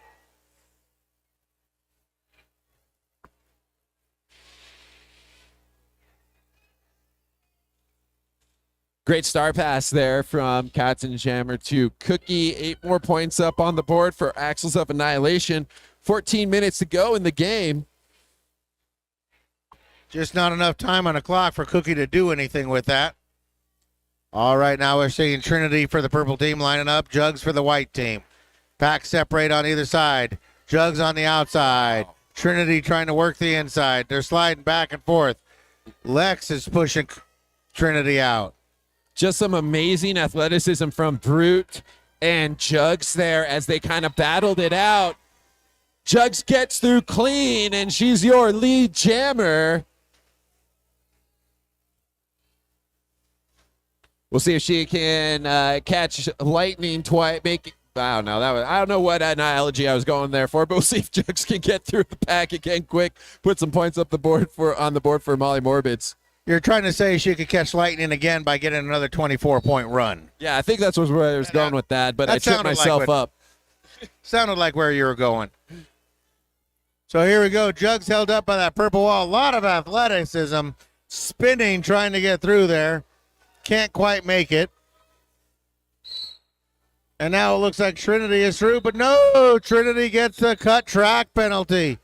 Great star pass there from Katzenjammer to Cookie. 8 more points up on the board for Axles of Annihilation. 14 minutes to go in the game.
Just not enough time on the clock for Cookie to do anything with that. All right, now we're seeing Trinity for the purple team lining up, Jugs for the white team. Packs separate on either side. Jugs on the outside. Trinity trying to work the inside. They're sliding back and forth. Lex is pushing Trinity out.
Just some amazing athleticism from Brute and Jugs there as they kind of battled it out. Jugs gets through clean, and she's your lead jammer. We'll see if she can catch lightning twice. I don't know. I don't know what analogy I was going there for, but we'll see if Jugs can get through the pack again quick. Put some points up on the board for Molly Morbids.
You're trying to say she could catch lightning again by getting another 24-point run.
Yeah, I think that's where I was going with that, but I tripped myself up.
Sounded like where you were going. So here we go. Jugs held up by that purple wall. A lot of athleticism. Spinning, trying to get through there. Can't quite make it. And now it looks like Trinity is through, but no! Trinity gets the cut track penalty.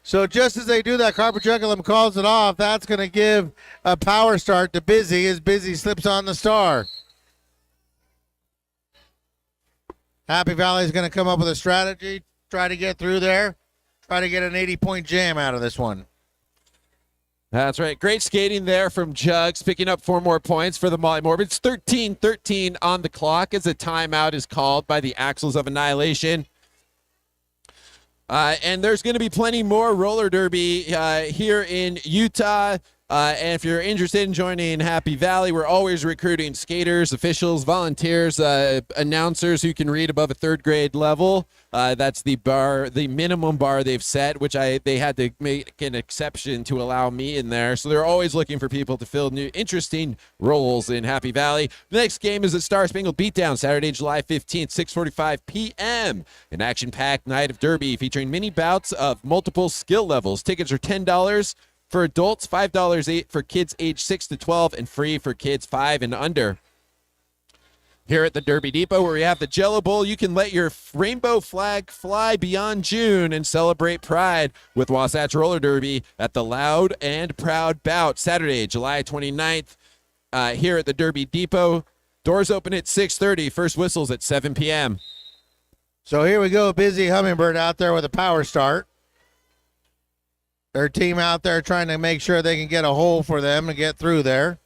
So just as they do that, Carpachuculum calls it off. That's going to give a power start to Busy as Busy slips on the star. Happy Valley is going to come up with a strategy, try to get through there, try to get an 80-point jam out of this one.
That's right. Great skating there from Jugs, picking up 4 more points for the Molly Morbids. 13-13 on the clock as a timeout is called by the Axles of Annihilation. And there's going to be plenty more roller derby here in Utah. And if you're interested in joining Happy Valley, we're always recruiting skaters, officials, volunteers, announcers who can read above a 3rd grade level. That's the minimum bar they've set, which they had to make an exception to allow me in there. So they're always looking for people to fill new, interesting roles in Happy Valley. The next game is a Star Spangled Beatdown, Saturday, July 15th, 6:45 p.m. An action-packed night of derby featuring mini bouts of multiple skill levels. Tickets are $10 for adults, $5 for kids age 6 to 12, and free for kids 5 and under. Here at the Derby Depot, where we have the Jello Bowl, you can let your rainbow flag fly beyond June and celebrate pride with Wasatch Roller Derby at the Loud and Proud Bout, Saturday, July 29th, here at the Derby Depot. Doors open at 6:30, first whistles at 7 p.m.
So here we go, Busy Hummingbird out there with a power start. Their team out there trying to make sure they can get a hole for them and get through there.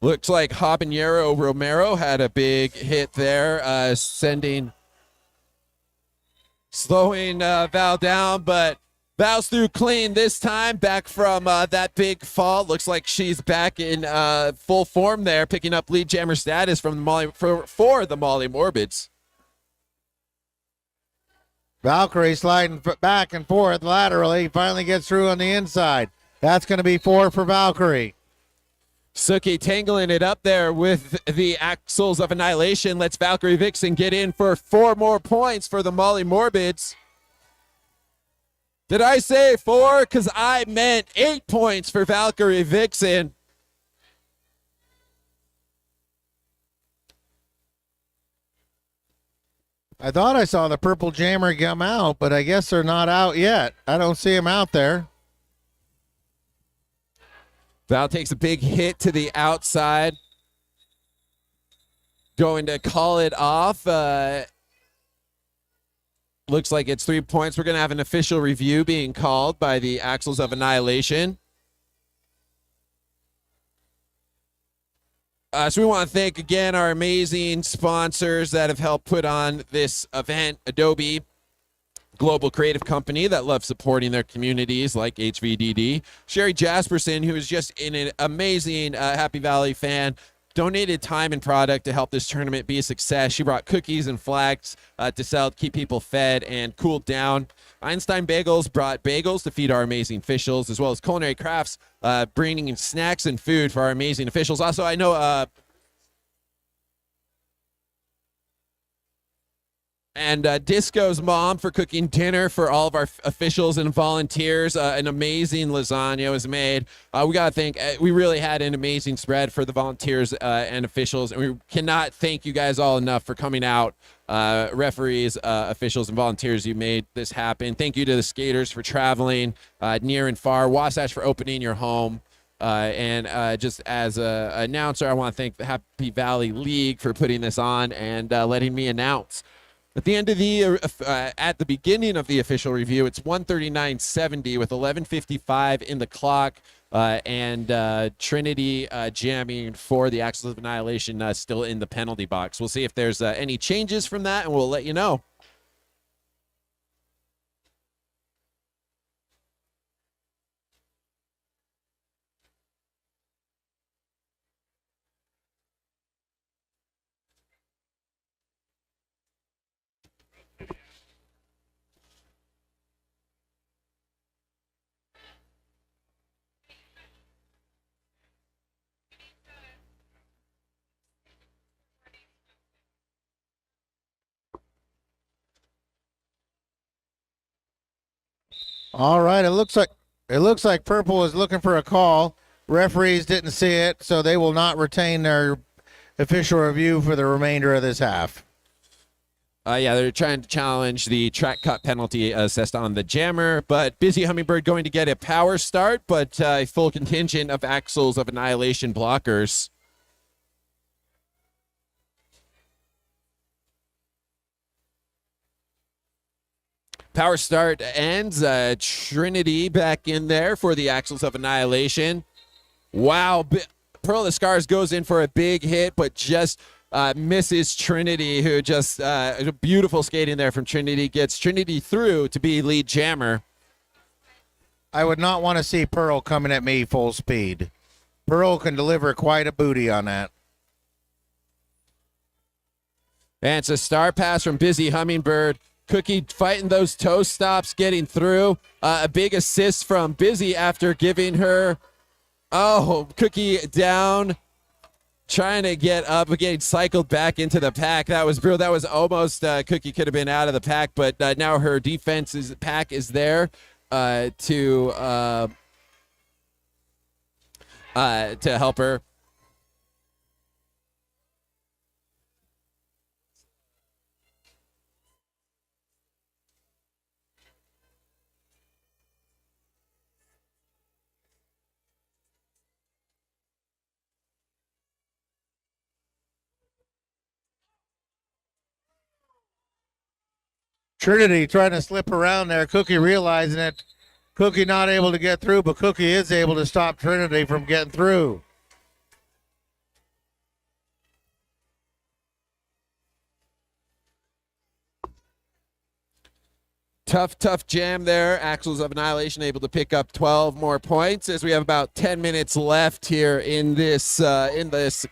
Looks like Habanero Romero had a big hit there, slowing Val down, but Val's through clean this time, back from that big fall. Looks like she's back in full form there, picking up lead jammer status from the Molly, for the Molly Morbids.
Valkyrie sliding back and forth laterally. Finally gets through on the inside. That's going to be 4 for Valkyrie.
Suki tangling it up there with the Axles of Annihilation. Lets Valkyrie Vixen get in for 4 more points for the Molly Morbids. Did I say 4? Because I meant 8 points for Valkyrie Vixen.
I thought I saw the purple jammer come out, but I guess they're not out yet. I don't see him out there.
Val takes a big hit to the outside. Going to call it off. Looks like it's 3 points. We're going to have an official review being called by the Axles of Annihilation. So we want to thank again our amazing sponsors that have helped put on this event. Adobe, global creative company that loves supporting their communities like HVDD. Sherry Jasperson, who is just an amazing Happy Valley fan, donated time and product to help this tournament be a success. She brought cookies and flags to sell, to keep people fed and cooled down. Einstein Bagels brought bagels to feed our amazing officials, as well as Culinary Crafts bringing snacks and food for our amazing officials. Also, I know and Disco's mom for cooking dinner for all of our officials and volunteers. An amazing lasagna was made. We got to thank, we really had an amazing spread for the volunteers and officials, and we cannot thank you guys all enough for coming out. Referees, officials, and volunteers, you made this happen. Thank you to the skaters for traveling near and far. Wasatch for opening your home. And just as an announcer, I want to thank the Happy Valley League for putting this on and letting me announce. At the end of the, at the beginning of the official review, it's 139.70 with 11:55 in the clock, and Trinity jamming for the Axles of Annihilation still in the penalty box. We'll see if there's any changes from that, and we'll let you know.
All right, it looks like purple is looking for a call. Referees didn't see it, so they will not retain their official review for the remainder of this half.
Yeah, they're trying to challenge the track cut penalty assessed on the jammer, but Busy Hummingbird going to get a power start, but a full contingent of Axles of Annihilation blockers. Power start ends. Trinity back in there for the Axles of Annihilation. Wow. Pearl of the Scars goes in for a big hit, but just misses Trinity, who just beautiful skating there from Trinity. Gets Trinity through to be lead jammer.
I would not want to see Pearl coming at me full speed. Pearl can deliver quite a booty on that.
And it's a star pass from Busy Hummingbird. Cookie fighting those toe stops, getting through. A big assist from Busy after giving her, Cookie down, trying to get up, getting cycled back into the pack. That was brutal. That was almost, Cookie could have been out of the pack, but now her defense pack is there to help her.
Trinity trying to slip around there. Cookie realizing it. Cookie not able to get through, but Cookie is able to stop Trinity from getting through.
Tough jam there. Axles of Annihilation able to pick up 12 more points as we have about 10 minutes left here in this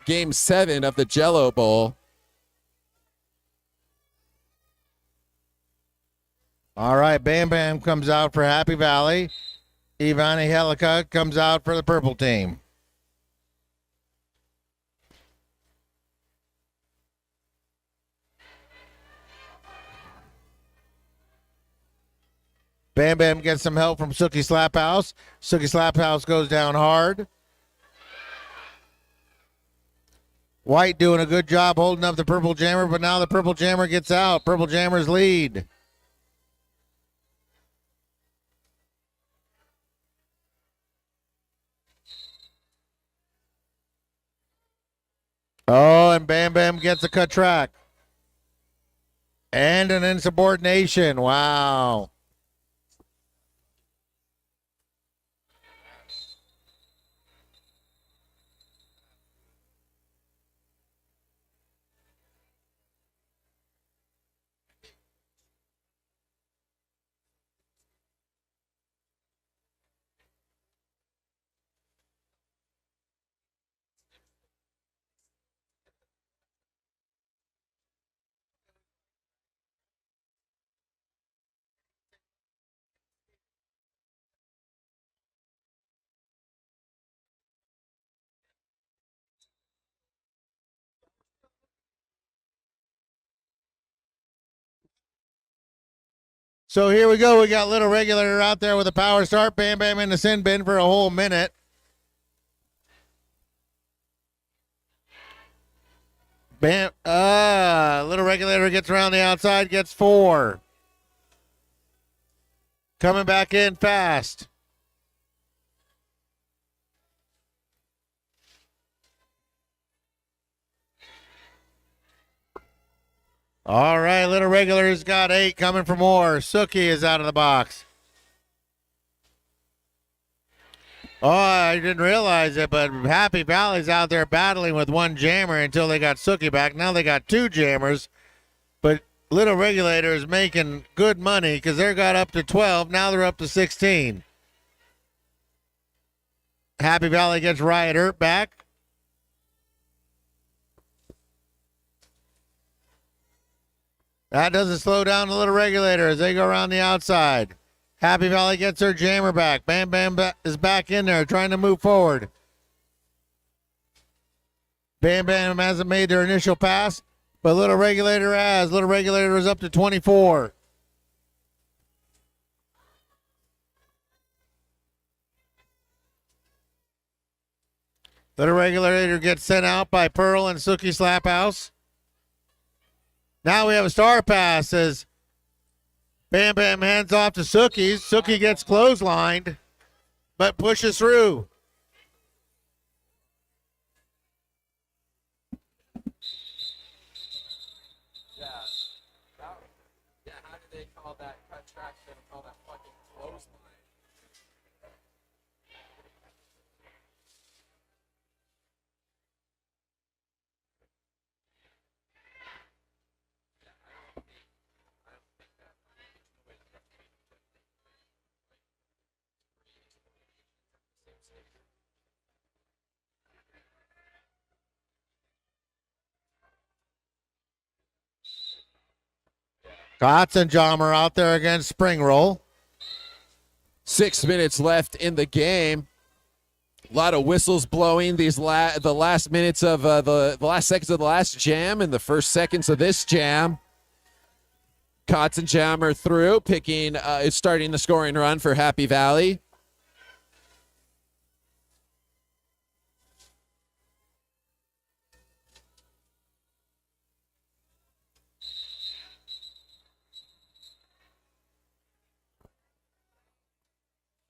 game 7 of the Jello Bowl.
All right, Bam Bam comes out for Happy Valley. Ivani Helika comes out for the purple team. Bam Bam gets some help from Sookie Slaphouse. Sookie Slaphouse goes down hard. White doing a good job holding up the Purple Jammer, but now the Purple Jammer gets out. Purple Jammer's lead. Oh, and Bam Bam gets a cut track. And an insubordination. Wow. So here we go. We got Little Regulator out there with a power start. Bam Bam in the sin bin for a whole minute. Bam. Little Regulator gets around the outside, gets 4. Coming back in fast. All right, Little Regulator's got 8 coming for more. Sookie is out of the box. Oh, I didn't realize it, but Happy Valley's out there battling with one jammer until they got Sookie back. Now they got 2 jammers, but Little Regulator is making good money because they got up to 12. Now they're up to 16. Happy Valley gets Riot Earp back. That doesn't slow down the Little Regulator as they go around the outside. Happy Valley gets her jammer back. Bam Bam is back in there trying to move forward. Bam Bam hasn't made their initial pass, but Little Regulator has. Little Regulator is up to 24. Little Regulator gets sent out by Pearl and Sookie Slaphouse. Now we have a star pass as Bam Bam hands off to Sookie. Sookie gets clotheslined, but pushes through.
How did they call that cut track? They call that fucking clothesline.
Kotz and Jom are out there against Spring Roll.
6 minutes left in the game. A lot of whistles blowing the last minutes of the last seconds of the last jam and the first seconds of this jam. Kotz and Jam are through, starting the scoring run for Happy Valley.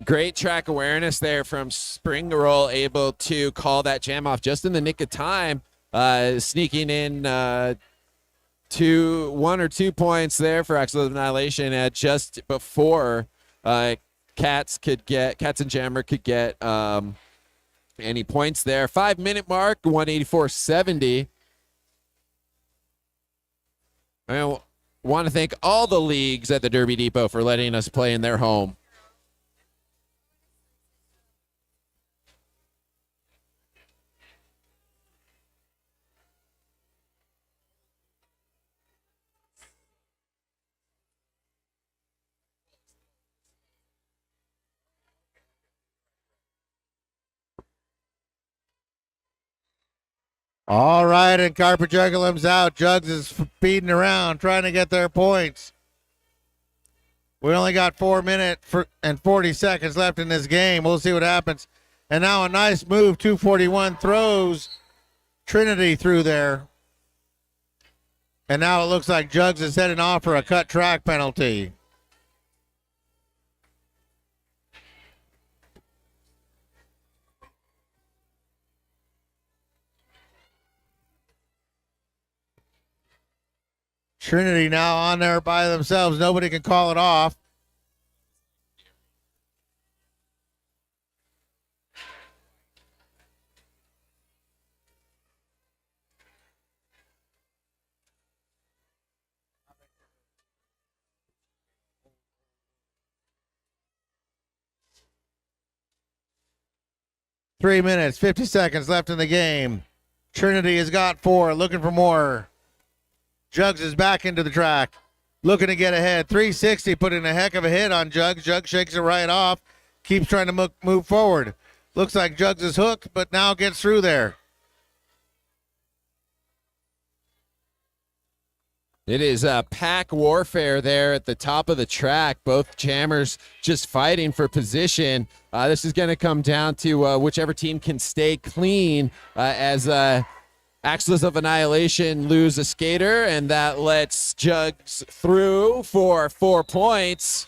Great track awareness there from Spring Roll, able to call that jam off just in the nick of time, sneaking in 1 or 2 points there for Axel Annihilation at just before Cats and Jammer could get any points there. 5 minute mark, 184.70. I want to thank all the leagues at the Derby Depot for letting us play in their home.
All right, and Carpet Juggalim's out. Jugs is speeding around trying to get their points. We only got 4 minutes and 40 seconds left in this game. We'll see what happens. And now a nice move. 241 throws Trinity through there. And now it looks like Jugs is heading off for a cut track penalty. Trinity now on there by themselves. Nobody can call it off. Three minutes, 50 seconds left in the game. Trinity has got 4, looking for more. Jugs is back into the track, looking to get ahead. 360, putting a heck of a hit on Jugs. Jugs shakes it right off, keeps trying to move forward. Looks like Jugs is hooked, but now gets through there.
It is pack warfare there at the top of the track. Both jammers just fighting for position. This is going to come down to whichever team can stay clean as Axis of Annihilation lose a skater, and that lets Jugs through for 4 points.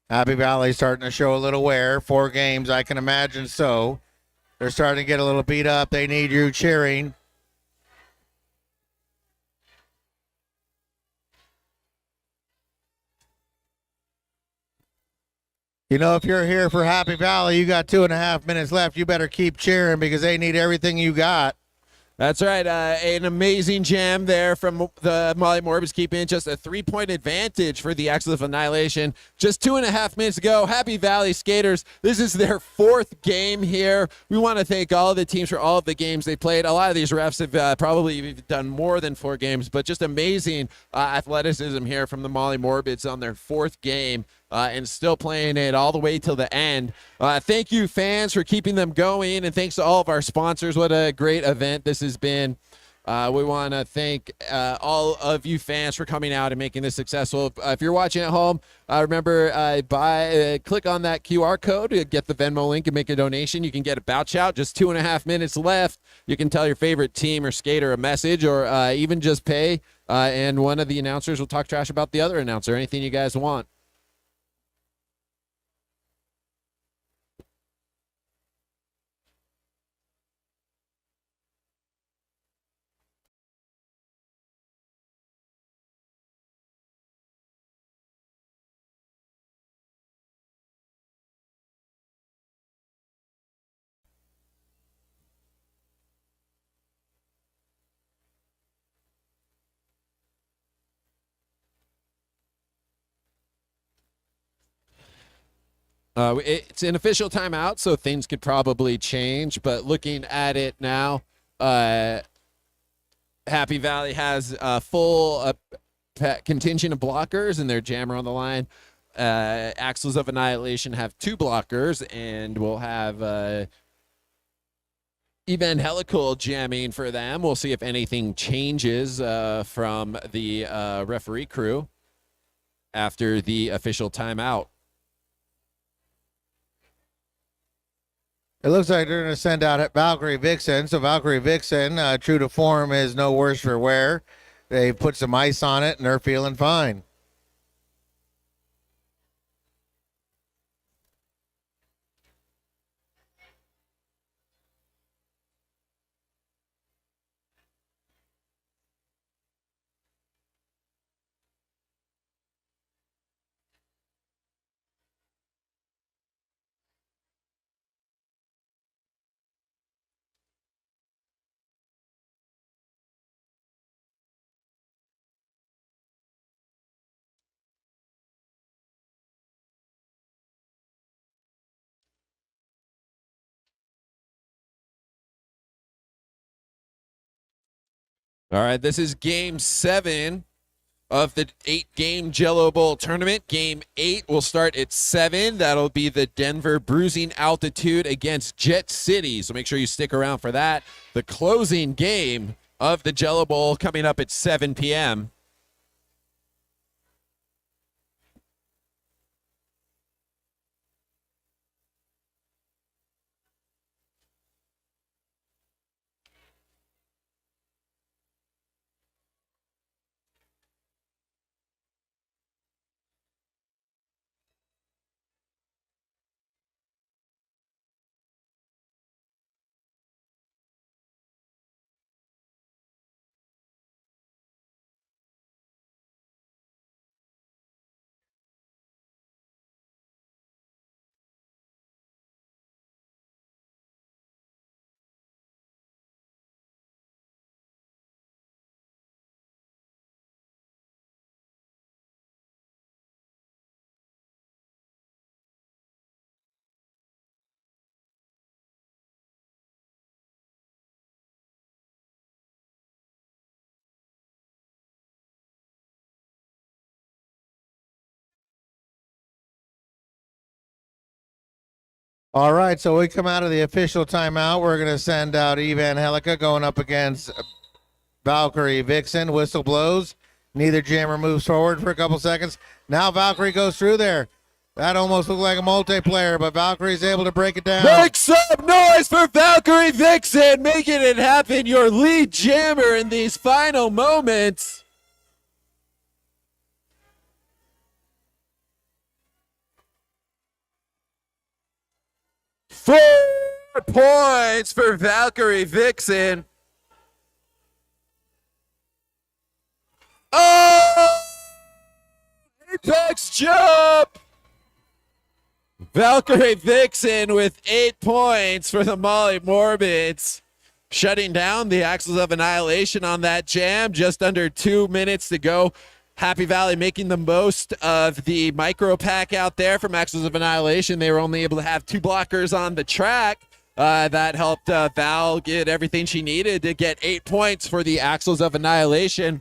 Happy Valley starting to show a little wear. 4 games, I can imagine so. They're starting to get a little beat up. They need you cheering. You know, if you're here for Happy Valley, you got 2.5 minutes left. You better keep cheering because they need everything you got.
That's right. An amazing jam there from the Molly Morbids, keeping just a 3-point advantage for the Axis of Annihilation. Just 2.5 minutes ago, Happy Valley Skaters, this is their 4th game here. We want to thank all of the teams for all of the games they played. A lot of these refs have probably done more than 4 games, but just amazing athleticism here from the Molly Morbids on their 4th game. And still playing it all the way till the end. Thank you, fans, for keeping them going, and thanks to all of our sponsors. What a great event this has been. We want to thank all of you fans for coming out and making this successful. If you're watching at home, remember, click on that QR code to get the Venmo link and make a donation. You can get a vouch out. Just 2.5 minutes left. You can tell your favorite team or skater a message, or even just pay, and one of the announcers will talk trash about the other announcer. Anything you guys want. It's an official timeout, so things could probably change. But looking at it now, Happy Valley has a full contingent of blockers and their jammer on the line. Axles of Annihilation have 2 blockers, and we'll have Evangelical jamming for them. We'll see if anything changes from the referee crew after the official timeout.
It looks like they're going to send out Valkyrie Vixen. So Valkyrie Vixen, true to form, is no worse for wear. They put some ice on it, and they're feeling fine.
All right, this is game 7 of the 8-game Jello Bowl tournament. Game 8 will start at 7. That'll be the Denver Bruising Altitude against Jet City. So make sure you stick around for that. The closing game of the Jello Bowl coming up at 7 p.m.
All right, so we come out of the official timeout. We're going to send out Evan Helica going up against Valkyrie Vixen. Whistle blows. Neither jammer moves forward for a couple seconds. Now Valkyrie goes through there. That almost looked like a multiplayer, but Valkyrie's able to break it down.
Make some noise for Valkyrie Vixen, making it happen, your lead jammer in these final moments. Four points for Valkyrie Vixen. Oh! Apex jump! Valkyrie Vixen with 8 points for the Molly Morbids. Shutting down the Axles of Annihilation on that jam. Just under 2 minutes to go. Happy Valley making the most of the micro pack out there from Axles of Annihilation. They were only able to have 2 blockers on the track. That helped Val get everything she needed to get 8 points for the Axles of Annihilation.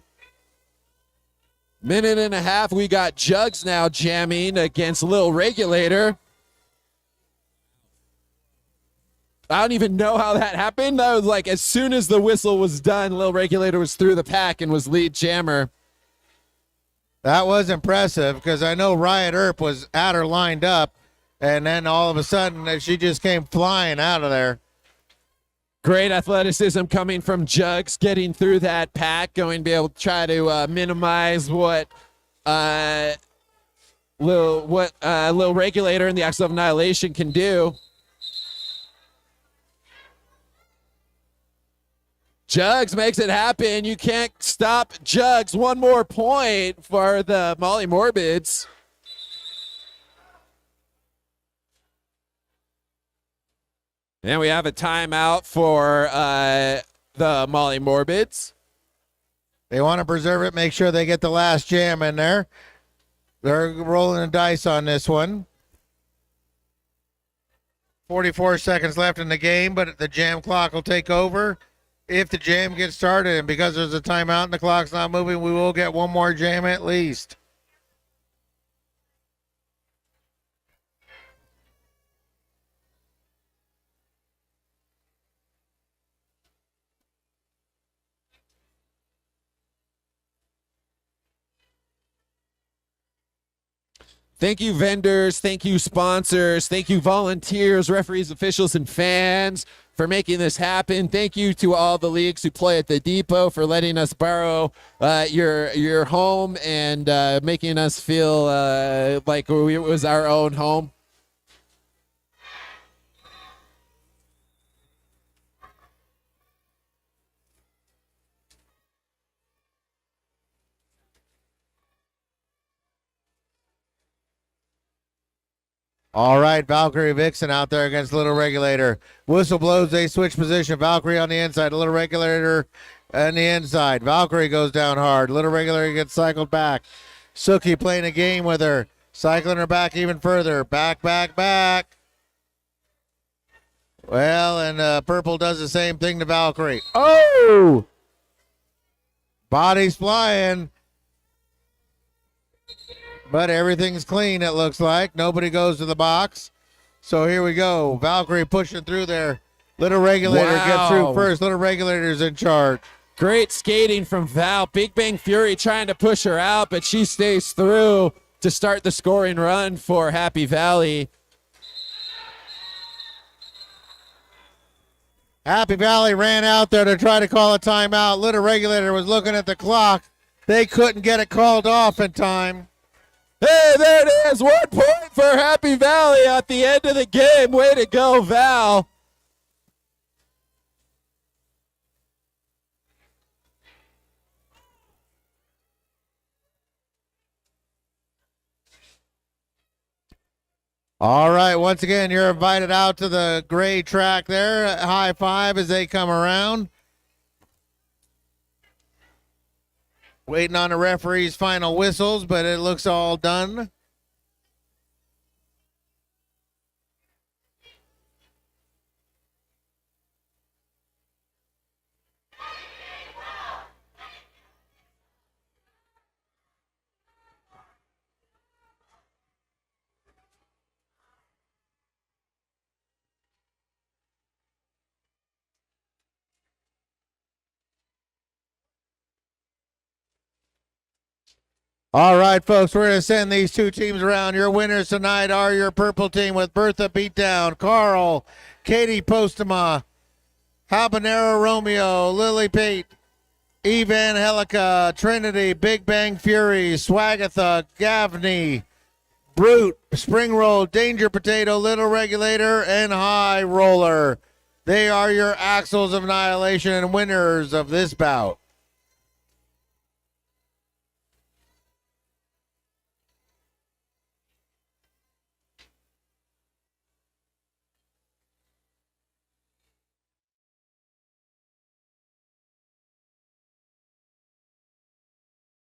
Minute and a half, we got Jugs now jamming against Lil Regulator. I don't even know how that happened. That was like as soon as the whistle was done, Lil Regulator was through the pack and was lead jammer.
That was impressive because I know Riot Earp was at her lined up, and then all of a sudden she just came flying out of there.
Great athleticism coming from Jugs, getting through that pack, going to be able to try to minimize what Lil Regulator and the Axle of Annihilation can do. Jugs makes it happen. You can't stop Jugs. 1 more point for the Molly Morbids. And we have a timeout for the Molly Morbids.
They want to preserve it, make sure they get the last jam in there. They're rolling the dice on this one. 44 seconds left in the game, but the jam clock will take over if the jam gets started. And because there's a timeout and the clock's not moving, we will get 1 more jam at least.
Thank you, vendors. Thank you, sponsors. Thank you, volunteers, referees, officials, and fans for making this happen. Thank you to all the leagues who play at the Depot for letting us borrow your home and making us feel like it was our own home.
All right, Valkyrie Vixen out there against Little Regulator. Whistle blows, they switch position. Valkyrie on the inside, Little Regulator on the inside. Valkyrie goes down hard. Little Regulator gets cycled back. Suki playing a game with her, cycling her back even further. Back, back, back. Well, and Purple does the same thing to Valkyrie. Oh! Bodies flying. But everything's clean, it looks like. Nobody goes to the box. So here we go. Valkyrie pushing through there. Little Regulator gets through first. Little Regulator's in charge.
Great skating from Val. Big Bang Fury trying to push her out, but she stays through to start the scoring run for Happy Valley.
Happy Valley ran out there to try to call a timeout. Little Regulator was looking at the clock. They couldn't get it called off in time.
Hey, there it is. 1 point for Happy Valley at the end of the game. Way to go, Val.
All right, once again, you're invited out to the gray track there. High five as they come around. Waiting on the referee's final whistles, but it looks all done. All right, folks, we're going to send these two teams around. Your winners tonight are your purple team with Bertha Beatdown, Carl, Katie Postema, Habanero Romeo, Lily Pate, Evan Helica, Trinity, Big Bang Fury, Swagatha, Gavney, Brute, Spring Roll, Danger Potato, Little Regulator, and High Roller. They are your Axles of Annihilation and winners of this bout.